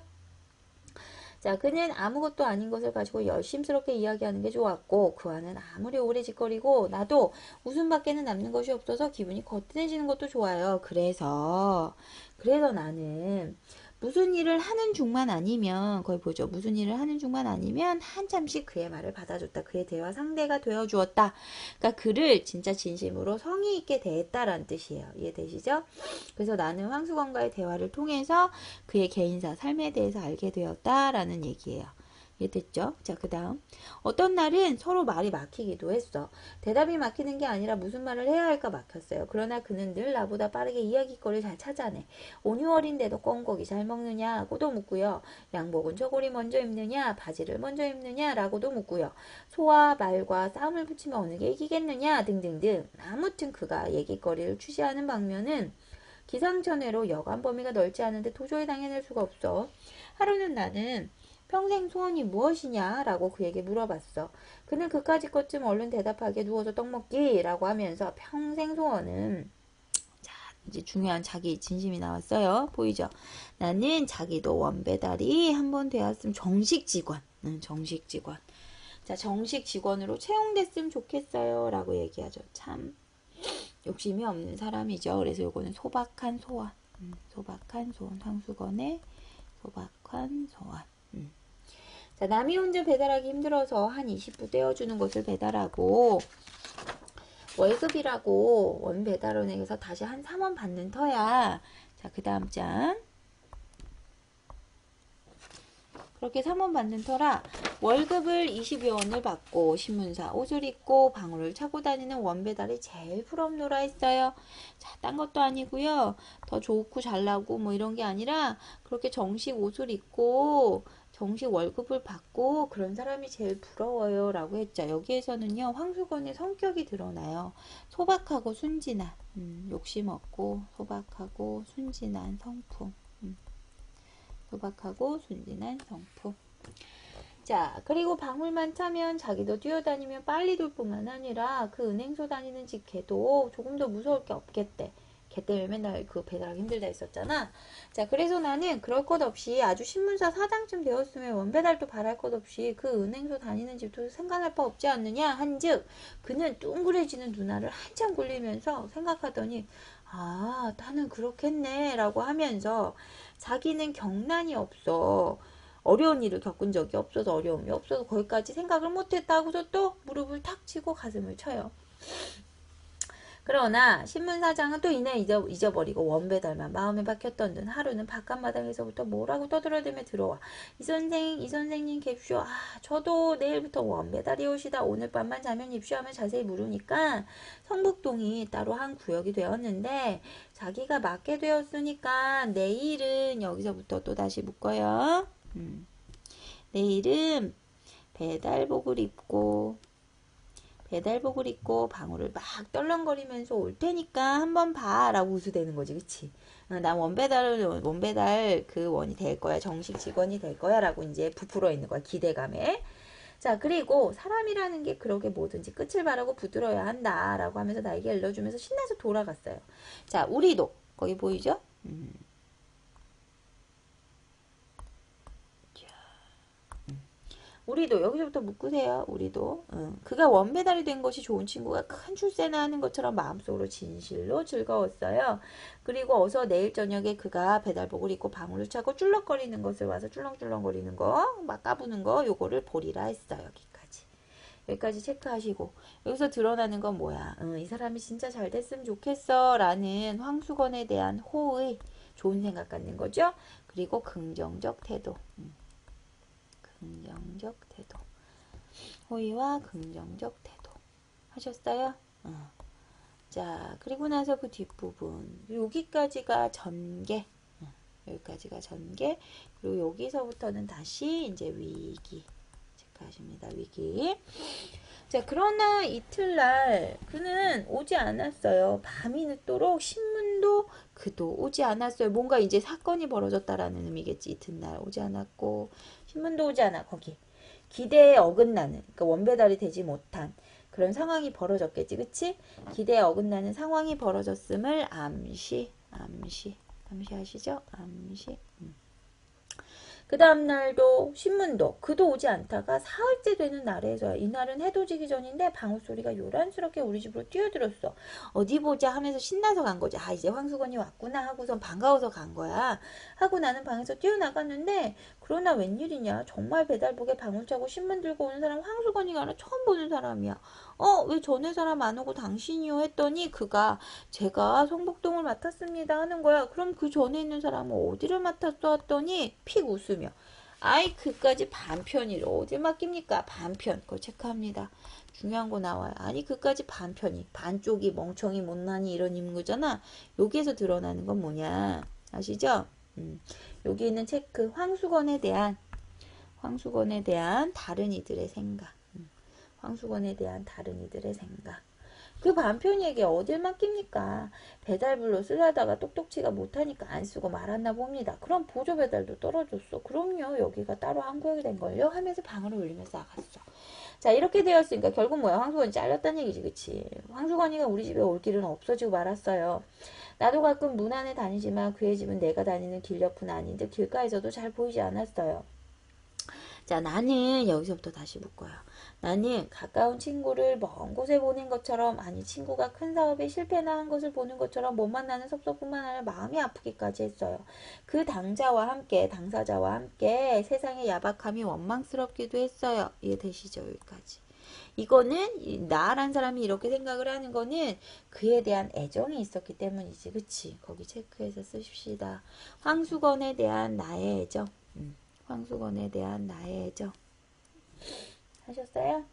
자, 그는 아무것도 아닌 것을 가지고 열심스럽게 이야기하는 게 좋았고 그와는 아무리 오래 짓거리고 나도 웃음밖에는 남는 것이 없어서 기분이 거뜬해지는 것도 좋아요. 그래서 나는 무슨 일을 하는 중만 아니면 거기 보죠. 무슨 일을 하는 중만 아니면 한참씩 그의 말을 받아줬다. 그의 대화 상대가 되어주었다. 그러니까 그를 진짜 진심으로 성의 있게 대했다라는 뜻이에요. 이해되시죠? 그래서 나는 황수건과의 대화를 통해서 그의 개인사 삶에 대해서 알게 되었다라는 얘기예요. 이해됐죠? 자, 그 다음 어떤 날은 서로 말이 막히기도 했어. 대답이 막히는 게 아니라 무슨 말을 해야 할까 막혔어요. 그러나 그는 늘 나보다 빠르게 이야깃거리를 잘 찾아내. 온유 어린데도 껌고기 잘 먹느냐고도 묻고요. 양복은 저고리 먼저 입느냐 바지를 먼저 입느냐 라고도 묻고요. 소와 말과 싸움을 붙이면 어느 게 이기겠느냐 등등등. 아무튼 그가 얘기거리를 취시하는 방면은 기상천외로 여간 범위가 넓지 않은데 도저히 당해낼 수가 없어. 하루는 나는 평생 소원이 무엇이냐? 라고 그에게 물어봤어. 그는 그까짓 것쯤 얼른 대답하게 누워서 떡 먹기 라고 하면서 평생 소원은 자, 이제 중요한 자기 진심이 나왔어요. 보이죠? 나는 자기도 원배달이 한번 되었으면 정식 직원. 자, 정식 직원으로 채용됐으면 좋겠어요. 라고 얘기하죠. 참 욕심이 없는 사람이죠. 그래서 요거는 소박한 소원. 황수건의 소박한 소원. 자, 남이 혼자 배달하기 힘들어서 한 20부 떼어주는 것을 배달하고 월급이라고 원 배달원에게서 다시 한 3원 받는 터야. 자, 그 다음 장. 그렇게 3원 받는 터라 월급을 20여원을 받고 신문사 옷을 입고 방울을 차고 다니는 원배달이 제일 부럽노라 했어요. 자, 딴 것도 아니고요. 더 좋고 잘나고 뭐 이런 게 아니라 그렇게 정식 옷을 입고 정식 월급을 받고 그런 사람이 제일 부러워요 라고 했죠. 여기에서는요, 황수건의 성격이 드러나요. 소박하고 순진한, 욕심 없고 소박하고 순진한 성품. 소박하고 순진한 성품. 자, 그리고 방울만 차면 자기도 뛰어다니면 빨리 돌 뿐만 아니라 그 은행소 다니는 집 걔도 조금 더 무서울 게 없겠대. 걔 때문에 맨날 그 배달하기 힘들다 했었잖아. 자, 그래서 나는 그럴 것 없이 아주 신문사 사장쯤 되었으면 원배달도 바랄 것 없이 그 은행소 다니는 집도 생각할 바 없지 않느냐 한즉 그는 둥그레지는 눈알을 한참 굴리면서 생각하더니 아, 나는 그렇겠네 라고 하면서 자기는 경란이 없어. 어려운 일을 겪은 적이 없어서 어려움이 없어서 거기까지 생각을 못했다 하고서 또 무릎을 탁 치고 가슴을 쳐요. 그러나 신문사장은 또 이내 잊어버리고 원배달만 마음에 박혔던 듯 하루는 바깥마당에서부터 뭐라고 떠들어대며 들어와. 이 선생님 갭쇼. 아, 저도 내일부터 원배달이 오시다. 오늘 밤만 자면 입쇼하면 자세히 물으니까 성북동이 따로 한 구역이 되었는데 자기가 맡게 되었으니까 내일은 여기서부터 또 다시 묶어요. 내일은 배달복을 입고 방울을 막 떨렁거리면서 올 테니까 한번 봐 라고 우수대는 거지. 그치? 난 원배달 그 원이 될 거야. 정식 직원이 될 거야 라고 이제 부풀어 있는 거야. 기대감에. 자, 그리고 사람이라는 게 그러게 뭐든지 끝을 바라고 붙들어야 한다 라고 하면서 나에게 일러주면서 신나서 돌아갔어요. 자, 우리도 거기 보이죠? 우리도 여기서부터 묶으세요. 우리도 그가 원배달이 된 것이 좋은 친구가 큰 출세나 하는 것처럼 마음속으로 진실로 즐거웠어요. 그리고 어서 내일 저녁에 그가 배달복을 입고 방울을 차고 쭈렁거리는 것을 와서 쭈렁쭈렁거리는 거 막 까부는 거 요거를 보리라 했어요. 여기까지 체크하시고 여기서 드러나는 건 뭐야? 이 사람이 진짜 잘 됐으면 좋겠어 라는 황수건에 대한 호의 좋은 생각 갖는 거죠. 그리고 긍정적 태도. 긍정적 태도. 호의와 긍정적 태도. 하셨어요? 자, 그리고 나서 그 뒷부분. 여기까지가 전개. 여기까지가 전개. 그리고 여기서부터는 다시 이제 위기. 체크하십니다. 위기. 자, 그러나 이틀날 그는 오지 않았어요. 밤이 늦도록 신문도 그도 오지 않았어요. 뭔가 이제 사건이 벌어졌다라는 의미겠지. 이튿날 오지 않았고 신문도 오지 않아. 거기 기대에 어긋나는 그러니까 원배달이 되지 못한 그런 상황이 벌어졌겠지. 그치? 기대에 어긋나는 상황이 벌어졌음을 암시하시죠? 암시. 그 다음날도 신문도 그도 오지 않다가 사흘째 되는 날에서야. 이날은 해도 지기 전인데 방울소리가 요란스럽게 우리 집으로 뛰어들었어. 어디 보자 하면서 신나서 간 거지. 아, 이제 황수건이 왔구나 하고선 반가워서 간 거야. 하고 나는 방에서 뛰어나갔는데 그러나 웬일이냐. 정말 배달복에 방울 차고 신문 들고 오는 사람 황수건이가 아니라 처음 보는 사람이야. 왜 전에 사람 안 오고 당신이요 했더니 그가 제가 성북동을 맡았습니다 하는 거야. 그럼 그 전에 있는 사람은 어디를 맡았어 했더니 픽 웃으며 아이 그까지 반편이로 어딜 맡깁니까? 반편. 그거 체크합니다. 중요한 거 나와요. 아니 그까지 반편이 반쪽이 멍청이 못나니 이런 임무잖아. 여기에서 드러나는 건 뭐냐 아시죠? 여기 있는 체크 황수건에 대한 다른 이들의 생각. 황수건에 대한 다른 이들의 생각. 그 반편이에게 어딜 맡깁니까? 배달불로 쓰려다가 똑똑치가 못하니까 안 쓰고 말았나 봅니다. 그럼 보조 배달도 떨어졌어. 그럼요. 여기가 따로 한 구역이 된걸요? 하면서 방으로 울리면서 나갔어. 자, 이렇게 되었으니까 결국 뭐야? 황수건이 잘렸다는 얘기지. 그치? 황수건이가 우리 집에 올 길은 없어지고 말았어요. 나도 가끔 문 안에 다니지만 그의 집은 내가 다니는 길 옆은 아닌 듯 길가에서도 잘 보이지 않았어요. 자, 나는 여기서부터 다시 묶어요. 나는 가까운 친구를 먼 곳에 보낸 것처럼 아니 친구가 큰 사업에 실패나 한 것을 보는 것처럼 못 만나는 섭섭뿐만 아니라 마음이 아프기까지 했어요. 그 당사자와 함께 세상의 야박함이 원망스럽기도 했어요. 이해되시죠? 여기까지. 이거는 나란 사람이 이렇게 생각을 하는 거는 그에 대한 애정이 있었기 때문이지. 그치? 거기 체크해서 쓰십시다. 황수건에 대한 나의 애정. 황수건에 대한 나의 애정. 하셨어요?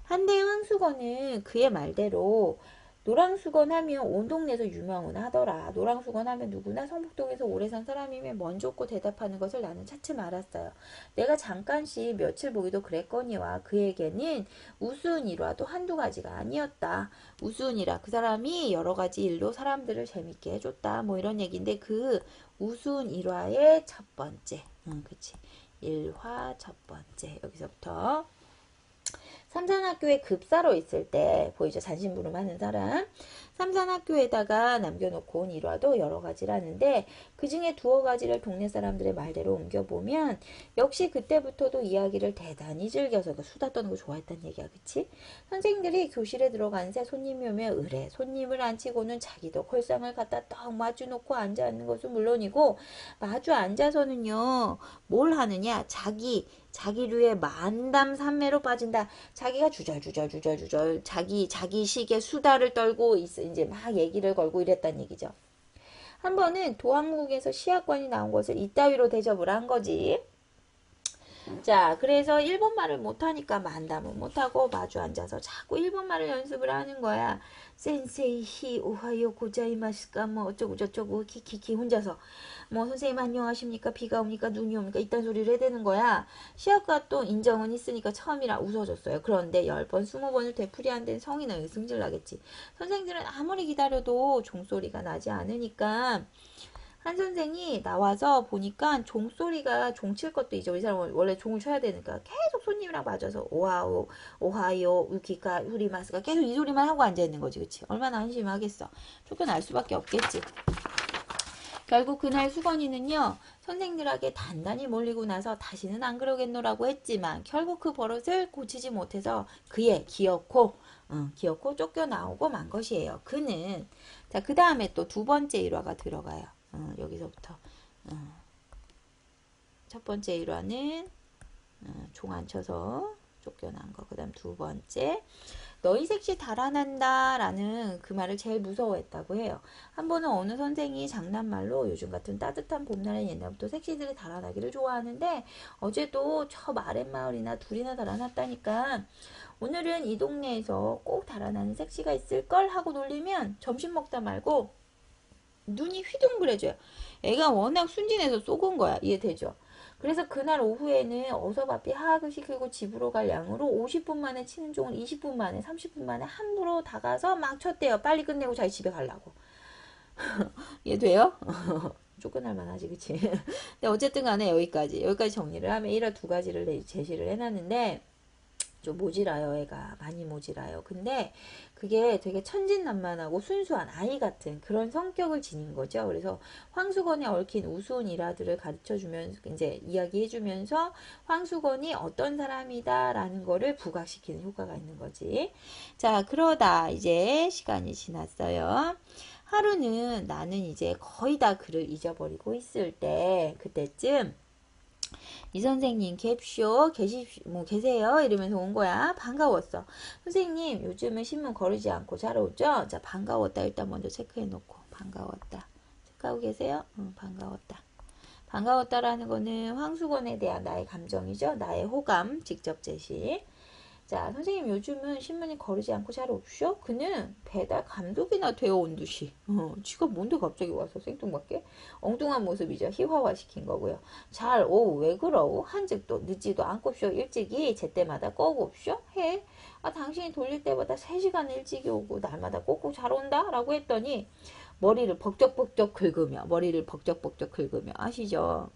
한데 황수건은 그의 말대로 노랑수건 하면 온 동네에서 유명은 하더라. 노랑수건 하면 누구나 성북동에서 오래 산 사람이면 먼저 웃고 대답하는 것을 나는 차츰 알았어요. 내가 잠깐씩 며칠 보기도 그랬거니와 그에게는 우스운 일화도 한두 가지가 아니었다. 우스운 일화, 그 사람이 여러 가지 일로 사람들을 재밌게 해줬다. 뭐 이런 얘기인데 그 우스운 일화의 첫 번째, 그치. 일화 첫 번째, 여기서부터 삼산학교에 급사로 있을 때 보이죠? 잔심부름하는 사람. 삼산학교에다가 남겨놓고 온 일화도 여러 가지라는데 그 중에 두어 가지를 동네 사람들의 말대로 옮겨보면 역시 그때부터도 이야기를 대단히 즐겨서 수다 떠는 거 좋아했다는 얘기야. 그치? 선생들이 교실에 들어간 새 손님이 오면 의뢰 손님을 앉히고는 자기도 콜상을 갖다 딱 마주놓고 앉아있는 것은 물론이고 마주 앉아서는요 뭘 하느냐 자기류의 만담 산매로 빠진다. 자기가 주절주절 자기 식의 수다를 떨고 이제 막 얘기를 걸고 이랬단 얘기죠. 한 번은 도항국에서 시학관이 나온 것을 이따위로 대접을 한 거지. 자, 그래서 일본말을 못하니까 만담은 못하고 마주 앉아서 자꾸 일본말을 연습을 하는 거야. 센세이 히 오하요 고자이마스까 뭐 어쩌고 저쩌고 키키키 혼자서 뭐 선생님 안녕하십니까 비가 옵니까 눈이 옵니까 이딴 소리를 해대는 거야. 시합과 또 인정은 있으니까 처음이라 웃어줬어요. 그런데 10번 20번을 되풀이한 데는 성인은 승질 나겠지. 선생들은 아무리 기다려도 종소리가 나지 않으니까 한 선생이 나와서 보니까 종소리가 종칠 것도 잊어. 이 사람은 원래 종을 쳐야 되니까 계속 손님이랑 맞아서 오하오 오하요 우키카 후리마스가 계속 이 소리만 하고 앉아있는 거지. 그치? 얼마나 한심하겠어. 쫓겨날 수밖에 없겠지. 결국 그날 수건이는요 선생들에게 단단히 몰리고 나서 다시는 안 그러겠노라고 했지만 결국 그 버릇을 고치지 못해서 그의 기어코 쫓겨나오고 만 것이에요. 그는 자 그 다음에 또 두 번째 일화가 들어가요. 여기서부터 첫 번째 일화는 종 안 쳐서 쫓겨난 거. 그 다음 두 번째 너희 색시 달아난다 라는 그 말을 제일 무서워했다고 해요. 한 번은 어느 선생이 장난말로 요즘 같은 따뜻한 봄날엔 옛날부터 색시들이 달아나기를 좋아하는데 어제도 저 마랫마을이나 둘이나 달아났다니까 오늘은 이 동네에서 꼭 달아나는 색시가 있을걸 하고 놀리면 점심 먹다 말고 눈이 휘둥그레져요. 애가 워낙 순진해서 쏘은 거야. 이해되죠? 그래서 그날 오후에는 어서 바삐 하악을 시키고 집으로 갈 양으로 50분 만에 치는 종을 20분 만에 30분 만에 함부로 다가서 막 쳤대요. 빨리 끝내고 자기 집에 가려고. 이해돼요? 쫓겨날 만하지 그치? 근데 어쨌든 간에 여기까지 정리를 하면 1화 두 가지를 제시를 해놨는데 좀 모질아요. 애가 많이 모질아요. 근데 그게 되게 천진난만하고 순수한 아이 같은 그런 성격을 지닌 거죠. 그래서 황수건에 얽힌 우스운 일화들을 가르쳐주면서 이제 이야기해주면서 황수건이 어떤 사람이다 라는 거를 부각시키는 효과가 있는 거지. 자 그러다 이제 시간이 지났어요. 하루는 나는 이제 거의 다 글을 잊어버리고 있을 때 그때쯤 이 선생님 갭쇼 계세요? 이러면서 온 거야. 반가웠어. 선생님 요즘은 신문 거르지 않고 잘 오죠? 자 반가웠다 일단 먼저 체크해 놓고 반가웠다. 체크하고 계세요? 응 반가웠다. 반가웠다라는 거는 황수건에 대한 나의 감정이죠. 나의 호감 직접 제시. 자 선생님 요즘은 신문이 거르지 않고 잘 없쇼? 그는 배달 감독이나 되어 온 듯이 지가 뭔데 갑자기 와서 생뚱맞게 엉뚱한 모습이죠. 희화화시킨 거고요. 잘 오 왜 그러오? 한즉도 늦지도 않고쇼 일찍이 제때마다 꼭 옵쇼? 해. 아 당신이 돌릴 때보다 3시간 일찍이 오고 날마다 꼭꼭 잘 온다? 라고 했더니 머리를 벅적벅적 긁으며 아시죠?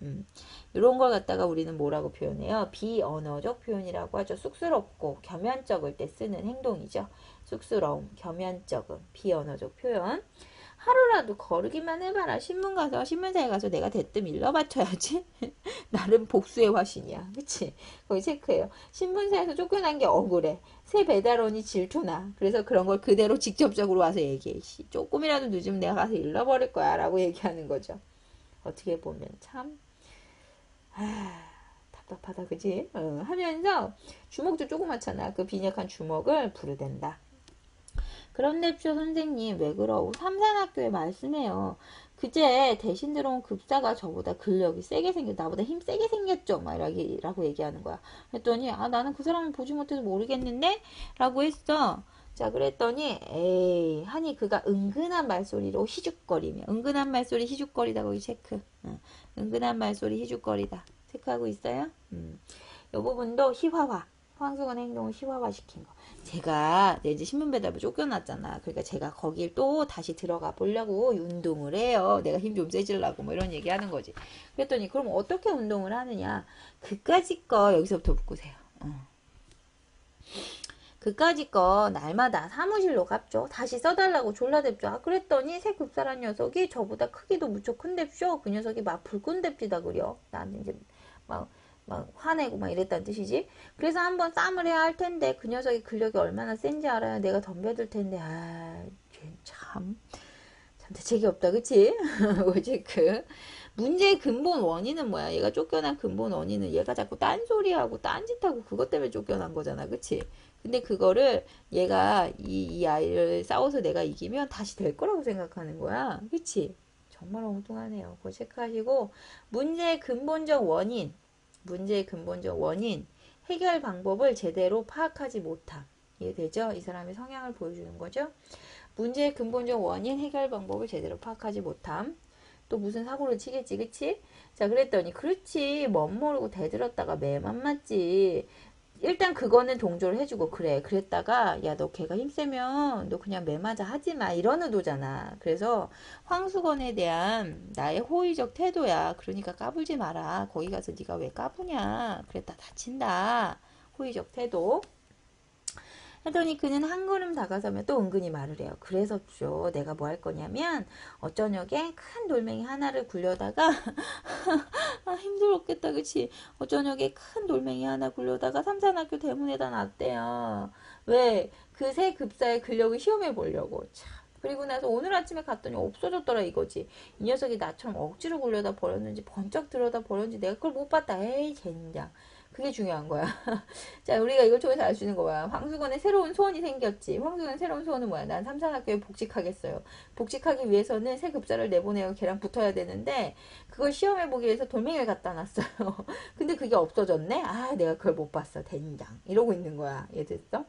이런 걸 갖다가 우리는 뭐라고 표현해요? 비언어적 표현이라고 하죠. 쑥스럽고 겸연쩍을 때 쓰는 행동이죠. 쑥스러움, 겸연쩍음, 비언어적 표현. 하루라도 거르기만 해봐라. 신문사에 가서 내가 대뜸 일러 바쳐야지. 나름 복수의 화신이야. 그치? 거기 체크해요. 신문사에서 쫓겨난 게 억울해. 새 배달원이 질투나. 그래서 그런 걸 그대로 직접적으로 와서 얘기해. 조금이라도 늦으면 내가 가서 일러버릴 거야. 라고 얘기하는 거죠. 어떻게 보면 참 답답하다 그지? 하면서 주먹도 조그맣잖아. 그 빈약한 주먹을 부르댄다. 그런데쇼 선생님 왜 그러고 삼산학교에 말씀해요. 그제 대신 들어온 급사가 저보다 근력이 세게 나보다 힘 세게 생겼죠. 막 라고 얘기하는 거야. 그랬더니 나는 그 사람을 보지 못해서 모르겠는데? 라고 했어. 자, 그랬더니 에이 하니 그가 은근한 말소리로 희죽거리며 은근한 말소리 희죽거리다 거기 체크. 은근한 말소리 희죽거리다. 체크하고 있어요? 이 부분도 희화화. 황수건의 행동을 희화화시킨 거. 제가 이제 신문 배달부 쫓겨났잖아. 그러니까 제가 거길 또 다시 들어가 보려고 운동을 해요. 내가 힘 좀 세지려고 뭐 이런 얘기 하는 거지. 그랬더니 그럼 어떻게 운동을 하느냐. 그까짓 거 여기서부터 묶으세요. 그까짓 거 날마다 사무실로 갔죠. 다시 써달라고 졸라댔죠. 그랬더니 새 급사란 녀석이 저보다 크기도 무척 큰데쇼. 그 녀석이 막 불끈댑시다 그려. 나한테 이제 막 화내고 막 이랬다는 뜻이지. 그래서 한번 싸움을 해야 할 텐데 그 녀석의 근력이 얼마나 센지 알아야 내가 덤벼들 텐데 참 대책이 없다 그치? 뭐지 문제의 근본 원인은 뭐야? 얘가 쫓겨난 근본 원인은 얘가 자꾸 딴소리하고 딴짓하고 그것 때문에 쫓겨난 거잖아 그치? 근데 그거를 얘가 이 아이를 싸워서 내가 이기면 다시 될 거라고 생각하는 거야 그치? 정말 엉뚱하네요. 그거 체크하시고 문제의 근본적 원인 해결 방법을 제대로 파악하지 못함. 이해되죠? 이 사람의 성향을 보여주는 거죠. 문제의 근본적 원인, 해결 방법을 제대로 파악하지 못함. 또 무슨 사고를 치겠지, 그치? 자, 그랬더니, 그렇지. 멋 모르고 대들었다가 매만 맞지. 일단 그거는 동조를 해주고 그래 그랬다가 야 너 걔가 힘세면 너 그냥 매맞아 하지마 이런 의도잖아. 그래서 황수건에 대한 나의 호의적 태도야. 그러니까 까불지 마라. 거기 가서 네가 왜 까부냐. 그랬다 다친다. 호의적 태도. 하더니 그는 한 걸음 다가서면 또 은근히 말을 해요. 그래서죠. 내가 뭐 할 거냐면 어저녁에 큰 돌멩이 하나를 굴려다가 힘들었겠다 그치? 어저녁에 큰 돌멩이 하나 굴려다가 삼산학교 대문에다 놨대요. 왜? 그 새 급사의 근력을 시험해 보려고. 참. 그리고 나서 오늘 아침에 갔더니 없어졌더라 이거지. 이 녀석이 나처럼 억지로 굴려다 버렸는지 번쩍 들여다 버렸는지 내가 그걸 못 봤다. 에이 젠장. 그게 중요한 거야. 자, 우리가 이걸 통해서 알 수 있는 거야. 황수건에 새로운 소원이 생겼지. 황수건의 새로운 소원은 뭐야? 난 삼산학교에 복직하겠어요. 복직하기 위해서는 새 급사를 내보내고 걔랑 붙어야 되는데 그걸 시험해보기 위해서 돌멩이를 갖다 놨어요. 근데 그게 없어졌네? 내가 그걸 못 봤어. 된장. 이러고 있는 거야. 이해됐어?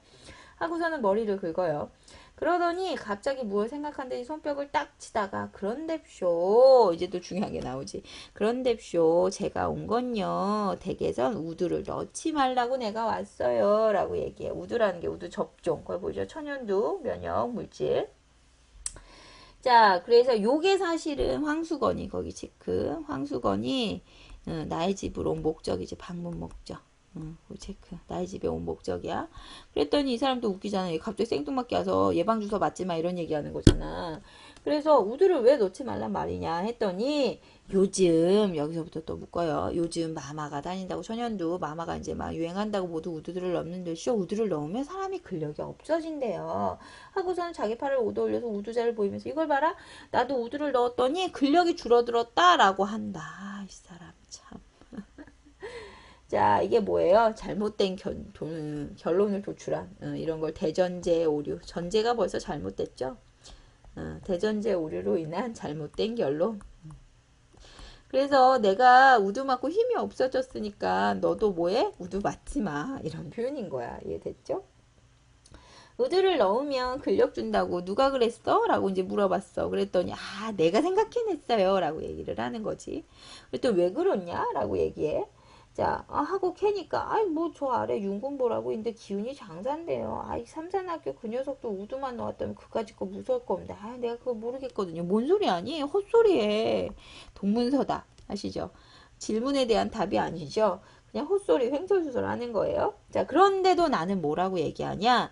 하고서는 머리를 긁어요. 그러더니 갑자기 무엇 생각한데 손뼉을 딱 치다가 그런데쇼 이제 또 중요한 게 나오지. 그런데쇼 제가 온 건요 댁에선 우두를 넣지 말라고 내가 왔어요 라고 얘기해. 우두라는 게 우두 접종 그걸 보죠. 천연두 면역 물질. 자 그래서 요게 사실은 황수건이 거기 체크 황수건이 나의 집으로 온 목적이지 방문 목적. 체크. 나의 집에 온 목적이야. 그랬더니 이 사람도 웃기잖아. 갑자기 생뚱맞게 와서 예방주사 맞지 마 이런 얘기하는 거잖아. 그래서 우드를 왜 넣지 말란 말이냐 했더니 요즘 여기서부터 또 묶어요. 요즘 마마가 다닌다고 천연두 마마가 이제 막 유행한다고 모두 우드를 넣는데 쇼 우드를 넣으면 사람이 근력이 없어진대요. 하고서는 자기 팔을 오더 올려서 우두자를 보이면서 이걸 봐라. 나도 우드를 넣었더니 근력이 줄어들었다라고 한다. 이 사람 참. 자, 이게 뭐예요? 잘못된 결론을 도출한 이런 걸 대전제 오류. 전제가 벌써 잘못됐죠? 대전제 오류로 인한 잘못된 결론. 그래서 내가 우두 맞고 힘이 없어졌으니까 너도 뭐해? 우두 맞지 마. 이런 표현인 거야. 이해됐죠? 우두를 넣으면 근력 준다고 누가 그랬어? 라고 이제 물어봤어. 그랬더니 내가 생각해냈어요. 라고 얘기를 하는 거지. 그랬더니 왜 그러냐? 라고 얘기해. 자, 하고 캐니까, 뭐, 저 아래 윤군보라고 있는데 기운이 장사인데요. 삼산학교 그 녀석도 우두만 나왔다면 그까짓 거 무서울 겁니다. 내가 그거 모르겠거든요. 뭔 소리 아니에요? 헛소리에. 동문서답. 아시죠? 질문에 대한 답이 아니죠. 그냥 헛소리, 횡설수설 하는 거예요. 자, 그런데도 나는 뭐라고 얘기하냐?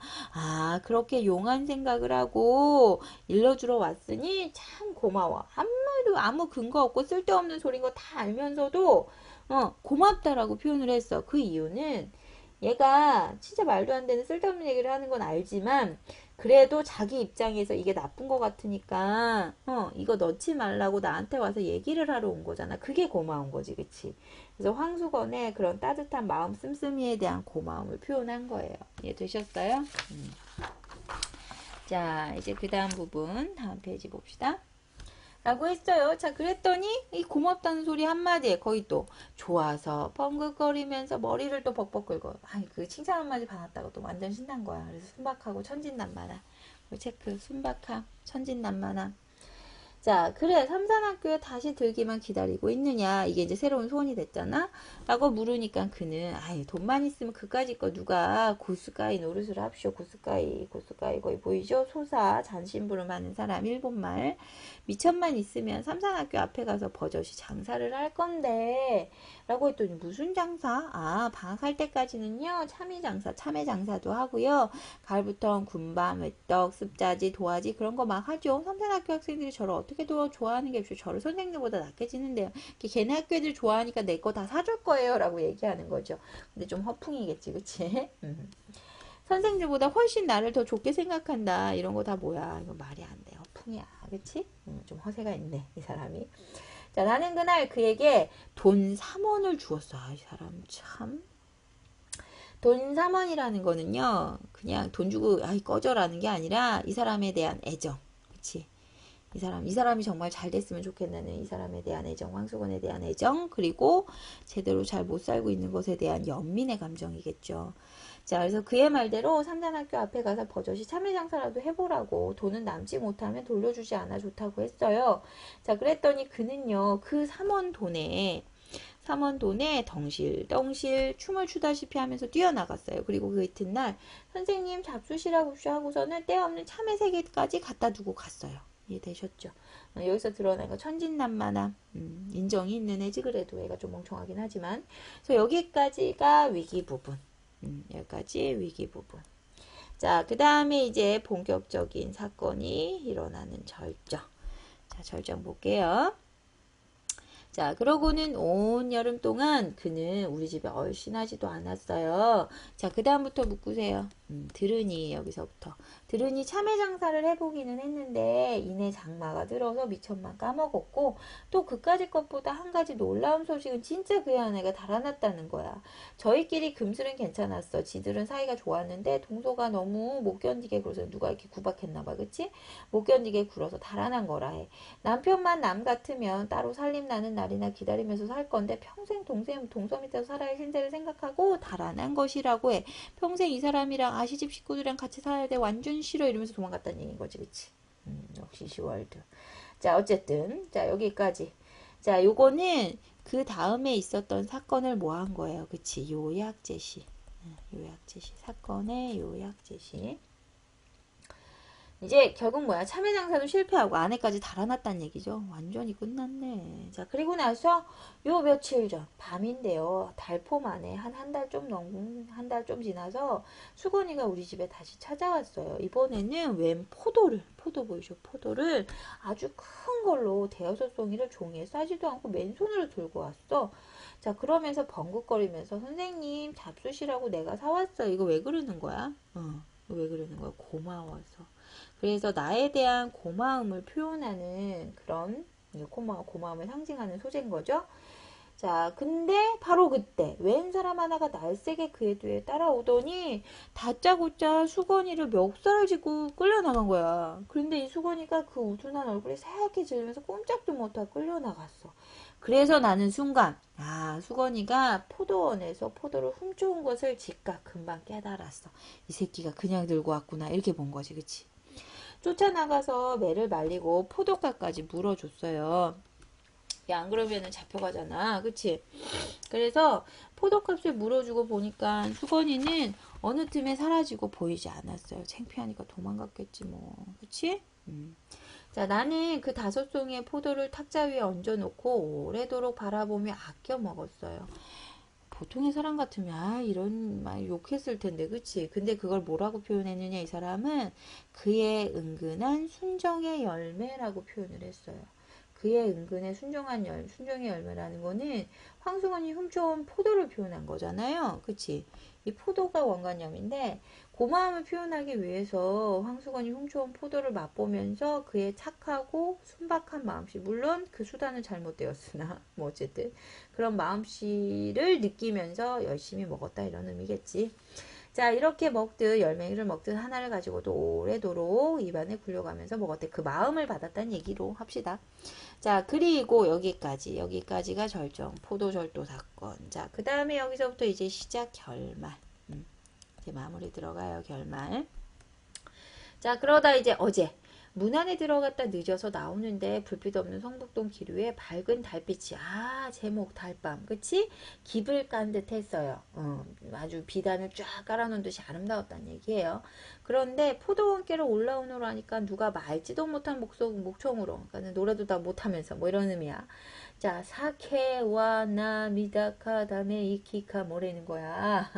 그렇게 용한 생각을 하고 일러주러 왔으니 참 고마워. 한마디도 아무 근거 없고 쓸데없는 소리인 거 다 알면서도 고맙다라고 표현을 했어. 그 이유는 얘가 진짜 말도 안 되는 쓸데없는 얘기를 하는 건 알지만 그래도 자기 입장에서 이게 나쁜 것 같으니까 이거 넣지 말라고 나한테 와서 얘기를 하러 온 거잖아. 그게 고마운 거지. 그치? 그래서 황수건의 그런 따뜻한 마음 씀씀이에 대한 고마움을 표현한 거예요. 이해되셨어요? 자, 이제 그 다음 부분, 다음 페이지 봅시다. 라고 했어요. 자, 그랬더니 이 고맙다는 소리 한마디에 거의 또 좋아서 펑긋거리면서 머리를 또 벅벅 긁어. 아이, 그 칭찬 한마디 받았다고 또 완전 신난 거야. 그래서 순박하고 천진난만한. 체크, 순박함, 천진난만함. 자, 그래, 삼산학교에 다시 들기만 기다리고 있느냐. 이게 이제 새로운 소원이 됐잖아. 라고 물으니까 그는, 아이, 돈만 있으면 그까짓 거 누가 고스까이 노릇을 합쇼. 고스까이, 고스까이 거의 보이죠? 소사, 잔심부름 하는 사람, 일본말. 미천만 있으면 삼산학교 앞에 가서 버젓이 장사를 할 건데. 라고 했더니, 무슨 장사? 아, 방학할 때까지는요, 참외 장사, 참외 장사도 하고요. 가을부터 군밤, 외떡, 습자지, 도화지 그런 거 막 하죠. 삼산학교 학생들이 저를 어떻게 더 좋아하는 게 없죠. 저를 선생님보다 낫게 지는데요. 걔네 학교 애들 좋아하니까 내 거 다 사줄 거예요. 라고 얘기하는 거죠. 근데 좀 허풍이겠지. 그치? 선생님보다 훨씬 나를 더 좋게 생각한다. 이런 거 다 뭐야. 이거 말이 안 돼. 허풍이야. 그치? 좀 허세가 있네. 이 사람이. 자, 나는 그날 그에게 돈 3원을 주었어. 이 사람 참. 돈 3원이라는 거는요, 그냥 돈 주고, 아이, 꺼져라는 게 아니라, 이 사람에 대한 애정. 그치? 이 사람이 정말 잘 됐으면 좋겠다는 이 사람에 대한 애정, 황수건에 대한 애정, 그리고 제대로 잘 못 살고 있는 것에 대한 연민의 감정이겠죠. 자, 그래서 그의 말대로 삼단학교 앞에 가서 버젓이 참외장사라도 해보라고 돈은 남지 못하면 돌려주지 않아 좋다고 했어요. 자, 그랬더니 그는요, 그 3원 돈에 덩실덩실 춤을 추다시피 하면서 뛰어나갔어요. 그리고 그 이튿날 선생님 잡수시라고 하고서는 때없는 참외 3개까지 갖다 두고 갔어요. 이해되셨죠? 여기서 드러난 거 천진난만함, 인정이 있는 애지. 그래도 애가 좀 멍청하긴 하지만. 그래서 여기까지가 위기 부분. 여기까지 위기 부분. 자, 그 다음에 이제 본격적인 사건이 일어나는 절정. 자, 절정 볼게요. 자, 그러고는 온 여름 동안 그는 우리 집에 얼씬하지도 않았어요. 자, 그 다음부터 묶으세요. 들으니 여기서부터. 들으니 참외 장사를 해보기는 했는데 이내 장마가 들어서 미천만 까먹었고 또 그까짓 것보다 한 가지 놀라운 소식은 진짜 그의 아내가 달아났다는 거야. 저희끼리 금슬은 괜찮았어. 지들은 사이가 좋았는데 동서가 너무 못 견디게 굴어서 누가 이렇게 구박했나봐. 그치? 못 견디게 굴어서 달아난 거라 해. 남편만 남 같으면 따로 살림 나는 날이나 기다리면서 살 건데 평생 동서 밑에서 살아야 할 신세를 생각하고 달아난 것이라고 해. 평생 이 사람이랑 아시집 식구들이랑 같이 살아야 돼. 완전 싫어. 이러면서 도망갔다는 얘기인 거지. 그치? 역시 시월드. 자, 어쨌든 자, 여기까지. 자, 요거는 그 다음에 있었던 사건을 모한 거예요. 그치? 요약 제시. 요약 제시. 사건의 요약 제시. 이제 결국 뭐야? 참외 장사도 실패하고 아내까지 달아났다는 얘기죠. 완전히 끝났네. 자, 그리고 나서 요 며칠 전 밤인데요. 달포 만에 한 달 좀 넘은 한 달 좀 지나서 수건이가 우리 집에 다시 찾아왔어요. 이번에는 웬 포도 보이죠? 포도를 아주 큰 걸로 대여섯 송이를 종이에 싸지도 않고 맨손으로 들고 왔어. 자, 그러면서 벙긋거리면서 선생님 잡수시라고 내가 사왔어. 이거 왜 그러는 거야? 이거 왜 그러는 거야? 고마워서. 그래서 나에 대한 고마움을 표현하는 그런 고마움을 상징하는 소재인 거죠. 자, 근데 바로 그때 웬 사람 하나가 날쌔게 그의 뒤에 따라오더니 다짜고짜 수건이를 멱살을 쥐고 끌려나간 거야. 그런데 이 수건이가 그 우둔한 얼굴이 새하얗게 질면서 꼼짝도 못하고 끌려나갔어. 그래서 나는 순간 수건이가 포도원에서 포도를 훔쳐온 것을 즉각 금방 깨달았어. 이 새끼가 그냥 들고 왔구나. 이렇게 본 거지. 그치? 쫓아나가서 매를 말리고 포도값까지 물어줬어요. 야, 안 그러면은 잡혀가잖아. 그치? 그래서 포도값을 물어주고 보니까 수건이는 어느 틈에 사라지고 보이지 않았어요. 창피하니까 도망갔겠지 뭐. 그치? 자, 나는 그 5송이의 포도를 탁자 위에 얹어놓고 오래도록 바라보며 아껴 먹었어요. 보통의 사람 같으면 이런 말 욕했을 텐데, 그치? 근데 그걸 뭐라고 표현했느냐, 이 사람은 그의 은근한 순정의 열매라고 표현을 했어요. 그의 은근의 순정의 열매라는 거는 황승원이 훔쳐온 포도를 표현한 거잖아요. 그치? 이 포도가 원관념인데 고마움을 표현하기 위해서 황수건이 훔쳐온 포도를 맛보면서 그의 착하고 순박한 마음씨, 물론 그 수단은 잘못되었으나 뭐 어쨌든 그런 마음씨를 느끼면서 열심히 먹었다 이런 의미겠지. 자, 이렇게 먹듯 열매를 먹듯 하나를 가지고도 오래도록 입안에 굴려가면서 먹었대. 그 마음을 받았다는 얘기로 합시다. 자, 그리고 여기까지가 절정, 포도절도 사건. 자, 그 다음에 여기서부터 이제 시작 결말. 이제 마무리 들어가요, 결말. 자, 그러다 이제 어제 문 안에 들어갔다 늦어서 나오는데 불빛 없는 성북동 길 위에 밝은 달빛이 제목 달밤 그치? 깁을 깐 듯 했어요. 아주 비단을 쫙 깔아놓은 듯이 아름다웠다는 얘기예요. 그런데 포도원께로 올라오노라 하니까 누가 말지도 못한 목청으로 그러니까 노래도 다 못하면서 뭐 이런 의미야. 자, 사케와 나미다카 다메 이키카 뭐라는 거야.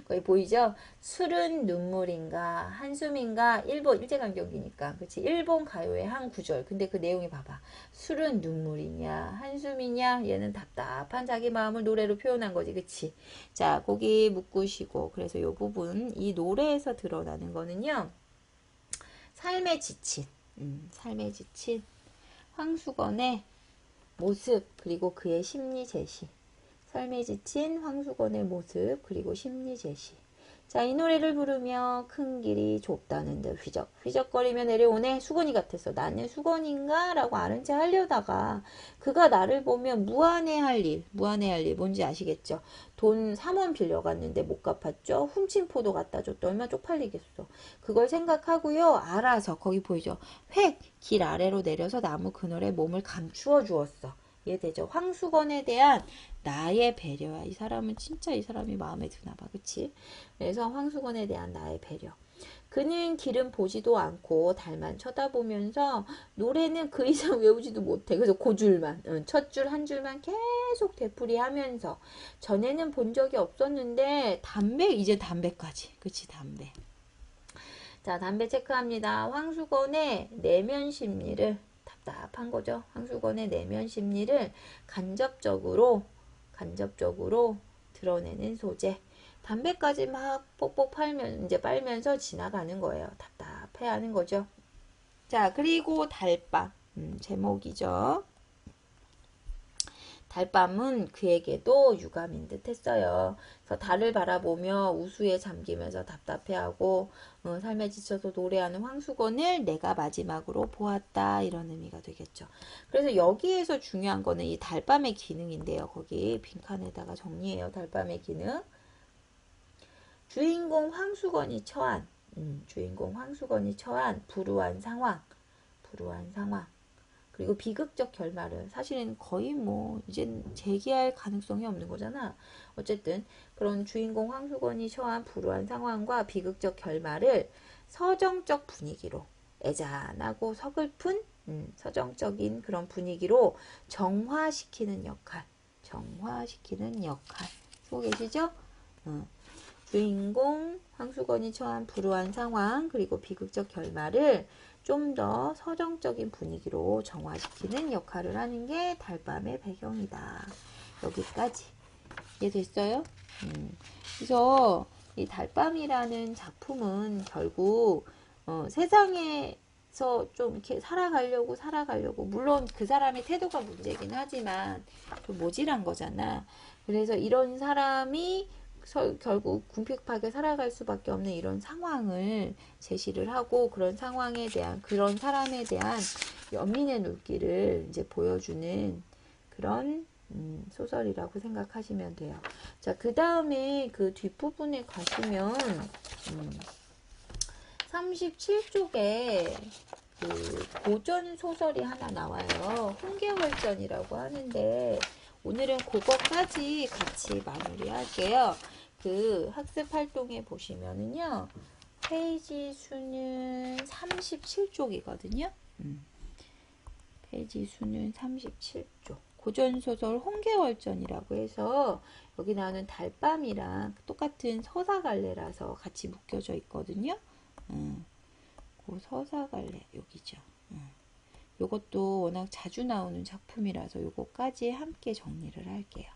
거기 보이죠? 술은 눈물인가 한숨인가 일본 일제강점기니까 그치 일본 가요의 한 구절 근데 그 내용이 봐봐 술은 눈물이냐 한숨이냐 얘는 답답한 자기 마음을 노래로 표현한 거지 그치 자 거기 묶으시고 그래서 요 부분 이 노래에서 드러나는 거는요 삶에 지친 황수건의 모습 그리고 그의 심리 제시 삶에 지친 황수건의 모습 그리고 심리 제시 자, 이 노래를 부르며 큰 길이 좁다는 듯 휘적거리며 내려오네 수건이 같았어. 나는 수건인가? 라고 아는 체 하려다가 그가 나를 보면 무안해할 일 뭔지 아시겠죠? 돈 3원 빌려갔는데 못 갚았죠? 훔친 포도 갖다 줬다. 얼마나 쪽팔리겠어. 그걸 생각하고요. 알아서 거기 보이죠? 획! 길 아래로 내려서 나무 그늘에 몸을 감추어 주었어. 이해되죠? 황수건에 대한 나의 배려야. 이 사람이 마음에 드나 봐. 그치? 그래서 황수건에 대한 나의 배려. 그는 길은 보지도 않고 달만 쳐다보면서 노래는 그 이상 외우지도 못해. 그래서 그 줄만, 첫 줄 한 줄만 계속 되풀이하면서 전에는 본 적이 없었는데 이제 담배까지. 그치? 담배. 자, 담배 체크합니다. 황수건의 내면 심리를 답답한 거죠. 황수건의 내면 심리를 간접적으로 드러내는 소재. 담배까지 막 뽁뽁 빨면서 지나가는 거예요. 답답해하는 거죠. 자, 그리고 달밤. 제목이죠. 달밤은 그에게도 유감인 듯 했어요. 그래서 달을 바라보며 우수에 잠기면서 답답해하고 삶에 지쳐서 노래하는 황수건을 내가 마지막으로 보았다. 이런 의미가 되겠죠. 그래서 여기에서 중요한 거는 이 달밤의 기능인데요. 거기 빈칸에다가 정리해요. 달밤의 기능. 주인공 황수건이 처한 불우한 상황. 그리고 비극적 결말은 사실은 거의 뭐 이젠 재기할 가능성이 없는 거잖아. 어쨌든 그런 주인공 황수건이 처한 불우한 상황과 비극적 결말을 서정적 분위기로 애잔하고 서글픈 서정적인 그런 분위기로 정화시키는 역할 쓰고 계시죠? 주인공 황수건이 처한 불우한 상황 그리고 비극적 결말을 좀 더 서정적인 분위기로 정화시키는 역할을 하는 게 달밤의 배경이다. 여기까지 이해됐어요? 그래서 이 달밤이라는 작품은 결국 세상에서 좀 이렇게 살아가려고 물론 그 사람의 태도가 문제긴 하지만 좀 모질한 거잖아. 그래서 이런 사람이 결국 궁핍하게 살아갈 수밖에 없는 이런 상황을 제시를 하고 그런 사람에 대한 연민의 눈길을 이제 보여주는 그런 소설이라고 생각하시면 돼요. 자, 그 다음에 그 뒷부분에 가시면 37쪽에 그 고전 소설이 하나 나와요. 훈계월전이라고 하는데 오늘은 그거까지 같이 마무리할게요. 그 학습 활동에 보시면은요. 페이지 수는 37쪽이거든요. 페이지 수는 37쪽. 고전소설 홍계월전이라고 해서 여기 나오는 달밤이랑 똑같은 서사갈래라서 같이 묶여져 있거든요. 그 서사갈래 여기죠. 요것도 워낙 자주 나오는 작품이라서 요거까지 함께 정리를 할게요.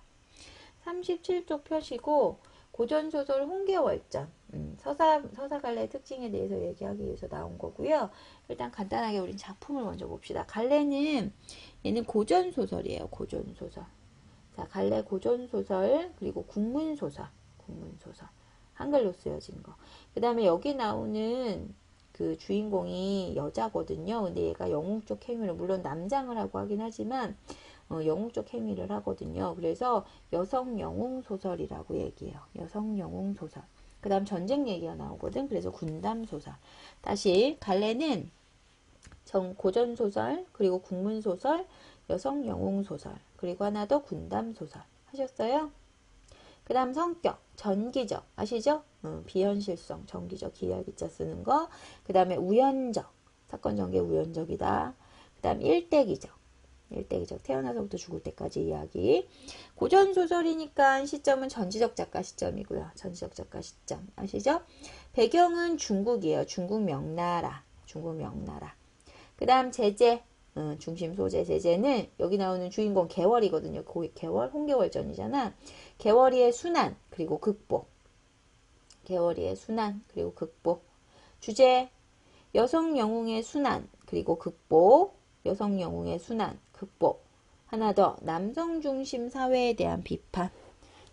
37쪽 펴시고 고전소설 홍계월전 서사갈래의 특징에 대해서 얘기하기 위해서 나온 거고요. 일단 간단하게 우린 작품을 먼저 봅시다. 갈래는 얘는 고전소설이에요. 고전소설. 자, 갈래 고전소설 그리고 국문소설 한글로 쓰여진 거. 그 다음에 여기 나오는 그 주인공이 여자거든요. 근데 얘가 영웅적 행위를, 물론 남장을 하고 하긴 하지만 영웅적 행위를 하거든요. 그래서 여성 영웅 소설이라고 얘기해요. 여성 영웅 소설. 그 다음 전쟁 얘기가 나오거든. 그래서 군담 소설. 다시 갈래는 고전 소설, 그리고 국문 소설, 여성 영웅 소설, 그리고 하나 더 군담 소설 하셨어요? 그 다음 성격, 전기적 아시죠? 비현실성, 전기적, 기혈기자 쓰는 거. 그 다음에 우연적, 사건 전개 우연적이다. 그 다음 일대기적, 일대기적, 태어나서부터 죽을 때까지 이야기. 고전 소설이니까 시점은 전지적 작가 시점이고요. 전지적 작가 시점 아시죠? 배경은 중국이에요. 중국 명나라, 중국 명나라. 그 다음 제재, 중심 소재 제재는 여기 나오는 주인공 개월이거든요. 개월, 홍개월전이잖아. 개월이의 순환, 그리고 극복. 개월이의 순환, 그리고 극복. 주제, 여성 영웅의 순환, 그리고 극복. 여성 영웅의 순환, 극복. 하나 더, 남성 중심 사회에 대한 비판.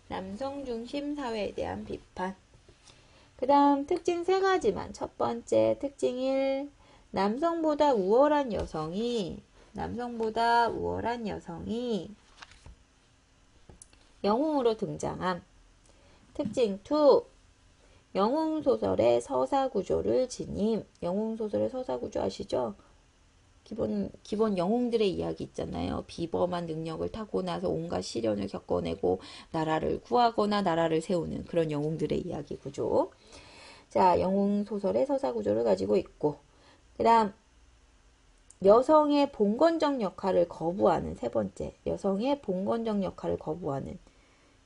남성 중심 사회에 대한 비판. 그 다음 특징 3가지만. 첫 번째 특징 1. 남성보다 우월한 여성이 영웅으로 등장함. 특징 2. 영웅소설의 서사구조를 지님. 영웅소설의 서사구조 아시죠? 기본 영웅들의 이야기 있잖아요. 비범한 능력을 타고나서 온갖 시련을 겪어내고 나라를 구하거나 나라를 세우는 그런 영웅들의 이야기 구조. 자, 영웅소설의 서사구조를 가지고 있고, 그 다음 여성의 봉건적 역할을 거부하는. 3번째, 여성의 봉건적 역할을 거부하는.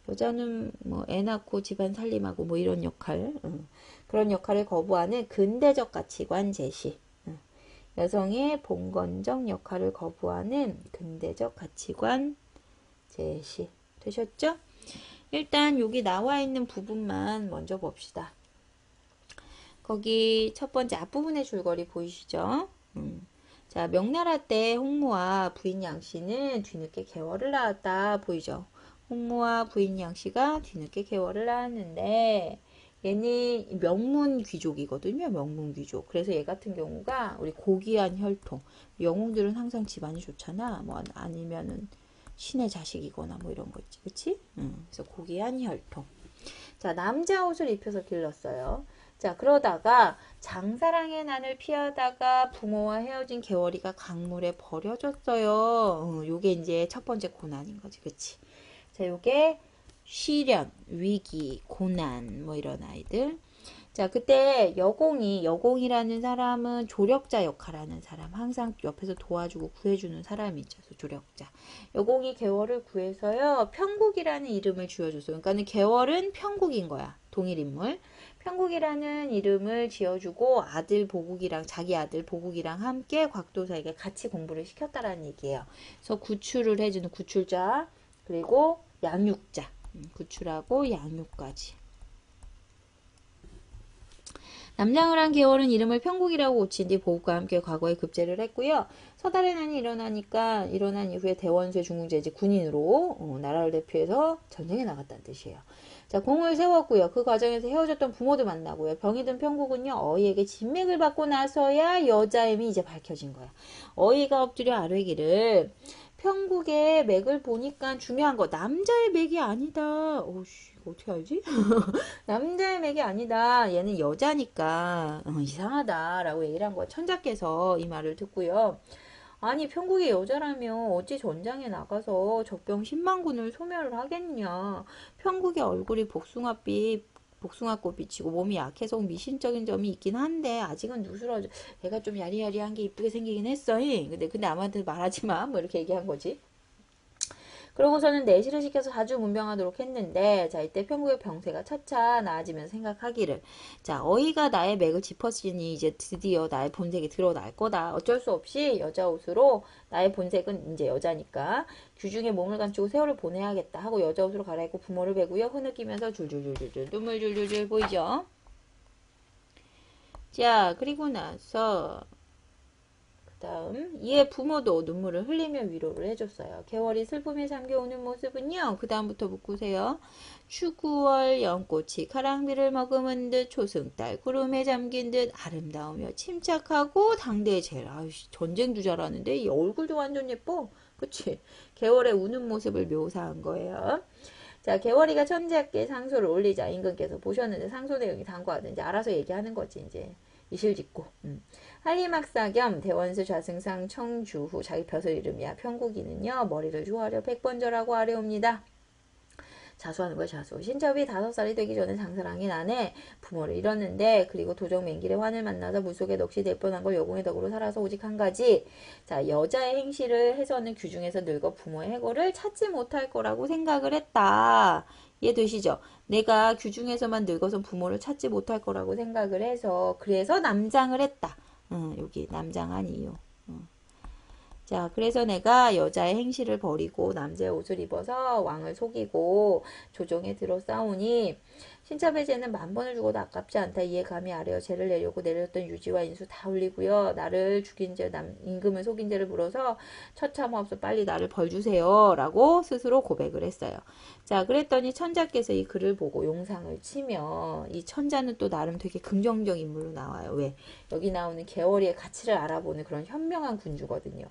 여자는 뭐 애 낳고 집안 살림하고 뭐 이런 역할, 그런 역할을 거부하는 근대적 가치관 제시. 여성의 봉건적 역할을 거부하는 근대적 가치관 제시. 되셨죠? 일단 여기 나와 있는 부분만 먼저 봅시다. 거기 첫 번째 앞부분의 줄거리 보이시죠? 자, 명나라 때 홍무와 부인 양씨는 뒤늦게 개월을 낳았다. 보이죠? 홍무와 부인 양씨가 뒤늦게 개월을 낳았는데 얘는 명문 귀족이거든요. 명문 귀족. 그래서 얘 같은 경우가 우리 고귀한 혈통. 영웅들은 항상 집안이 좋잖아. 뭐 아니면은 신의 자식이거나 뭐 이런 거 있지. 그치? 그래서 고귀한 혈통. 자, 남자 옷을 입혀서 길렀어요. 자, 그러다가 장사랑의 난을 피하다가 부모와 헤어진 개월이가 강물에 버려졌어요. 요게 이제 첫 번째 고난인 거지. 그치? 자, 요게 시련, 위기, 고난 뭐 이런 아이들. 자, 그때 여공이라는 사람은 조력자 역할하는 사람. 항상 옆에서 도와주고 구해주는 사람이죠. 조력자. 여공이 개월을 구해서요. 평국이라는 이름을 지어줬어요. 그러니까는 개월은 평국인 거야. 동일인물. 평국이라는 이름을 지어주고 자기 아들 보국이랑 함께 곽도사에게 같이 공부를 시켰다라는 얘기예요. 그래서 구출을 해주는 구출자, 그리고 양육자. 구출하고 양육까지. 남장을 한 개월은 이름을 평국이라고 고친 뒤 보국과 함께 과거에 급제를 했고요. 서달의 난이 일어난 이후에 대원수의 중궁제지 군인으로 나라를 대표해서 전쟁에 나갔다는 뜻이에요. 자, 공을 세웠고요. 그 과정에서 헤어졌던 부모도 만나고요. 병이 든 평국은요, 어이에게 진맥을 받고 나서야 여자임이 이제 밝혀진 거야. 어이가 엎드려 아뢰기를, 평국의 맥을 보니까 중요한 거, 남자의 맥이 아니다. 오씨, 어떻게 알지? 남자의 맥이 아니다. 얘는 여자니까 이상하다라고 얘기를 한 거야. 천자께서 이 말을 듣고요. 아니, 평국의 여자라면 어찌 전장에 나가서 적병 10만군을 소멸을 하겠냐. 평국의 얼굴이 복숭아꽃빛이고 몸이 약해서 미신적인 점이 있긴 한데 아직은 누스러져. 얘가 좀 야리야리한 게 이쁘게 생기긴 했어. 근데 아무한테 말하지 마. 뭐 이렇게 얘기한 거지. 그러고서는 내시를 시켜서 자주 문병하도록 했는데, 자, 이때 평국의 병세가 차차 나아지면서 생각하기를, 자, 어이가 나의 맥을 짚었으니 이제 드디어 나의 본색이 드러날 거다. 어쩔 수 없이 여자 옷으로, 나의 본색은 이제 여자니까 규중에 몸을 감추고 세월을 보내야겠다 하고 여자 옷으로 갈아입고 부모를 베고요. 흐느끼면서 줄줄줄줄 눈물 줄줄줄 보이죠? 자, 그리고 나서 그 다음 이에 부모도 눈물을 흘리며 위로를 해줬어요. 개월이 슬픔에 잠겨오는 모습은요. 그 다음부터 묶으세요. 추구월 연꽃이 가랑비를 머금은 듯 초승달 구름에 잠긴 듯 아름다우며 침착하고 당대의 제일 전쟁 주자라는데 이 얼굴도 완전 예뻐. 그치? 개월의 우는 모습을 묘사한 거예요. 자, 개월이가 천재께 상소를 올리자 임금께서 보셨는데 상소 내용이 당과하든지 알아서 얘기하는 거지 이제. 이실직고. 한리막사겸 대원수 좌승상 청주후 자기 벼슬 이름이야. 평국이는요 머리를 조아려 백번절하고 아래옵니다. 자수하는 거야 자수. 신첩이 5살이 되기 전에 장사랑이 나네 부모를 잃었는데 그리고 도적 맹길의 환을 만나서 물속에 넋이 될 뻔한 걸 여공의 덕으로 살아서 오직 한 가지. 자, 여자의 행실을 해서는 규중에서 늙어 부모의 해고를 찾지 못할 거라고 생각을 했다. 이해되시죠? 내가 규중에서만 늙어서 부모를 찾지 못할 거라고 생각을 해서 그래서 남장을 했다. 여기 남장한 이유. 자, 그래서 내가 여자의 행실을 버리고 남자의 옷을 입어서 왕을 속이고 조정에 들어 싸우니 신첩의 죄는 10,000번을 죽어도 아깝지 않다. 이에 감히 아뢰어 죄를 내려고 내렸던 유지와 인수 다 올리고요. 나를 죽인 죄, 임금을 속인 죄를 물어서 처참없어 빨리 나를 벌 주세요. 라고 스스로 고백을 했어요. 자, 그랬더니 천자께서 이 글을 보고 용상을 치며 이 천자는 또 나름 되게 긍정적 인물로 나와요. 왜? 여기 나오는 개월이의 가치를 알아보는 그런 현명한 군주거든요.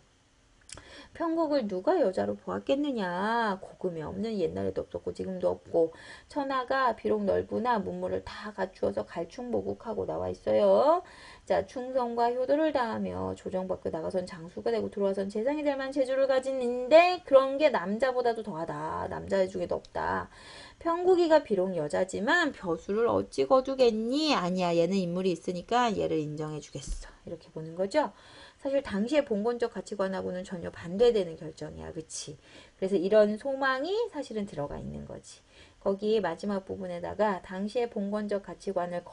편국을 누가 여자로 보았겠느냐. 고금이 없는 옛날에도 없었고 지금도 없고 천하가 비록 넓으나 문물을 다 갖추어서 갈충보국하고 나와 있어요. 자, 충성과 효도를 다하며 조정 밖에 나가선 장수가 되고 들어와선 재상이 될 만한 재주를 가진인데 그런 게 남자보다도 더하다. 남자 중에도 없다. 편국이가 비록 여자지만 벼슬을 어찌 거두겠니? 아니야, 얘는 인물이 있으니까 얘를 인정해 주겠어. 이렇게 보는 거죠. 사실 당시의 봉건적 가치관하고는 전혀 반대되는 결정이야. 그치? 그래서 이런 소망이 사실은 들어가 있는 거지. 거기 마지막 부분에다가 당시의 봉건적 가치관을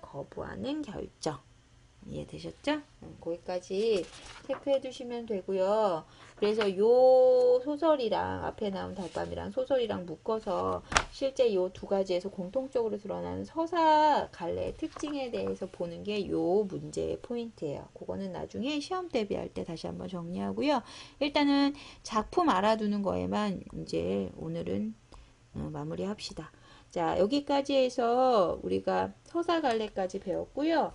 거부하는 결정. 이해되셨죠? 거기까지 체크해 두시면 되고요. 그래서 요 소설이랑 앞에 나온 달밤이랑 소설이랑 묶어서 실제 요 두 가지에서 공통적으로 드러나는 서사 갈래의 특징에 대해서 보는 게 요 문제의 포인트예요. 그거는 나중에 시험 대비할 때 다시 한번 정리하고요. 일단은 작품 알아두는 거에만 이제 오늘은 마무리합시다. 자, 여기까지 해서 우리가 서사 갈래까지 배웠고요.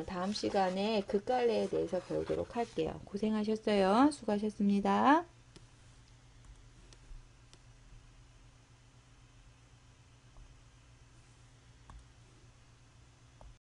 다음 시간에 극갈래에 대해서 배우도록 할게요. 고생하셨어요. 수고하셨습니다.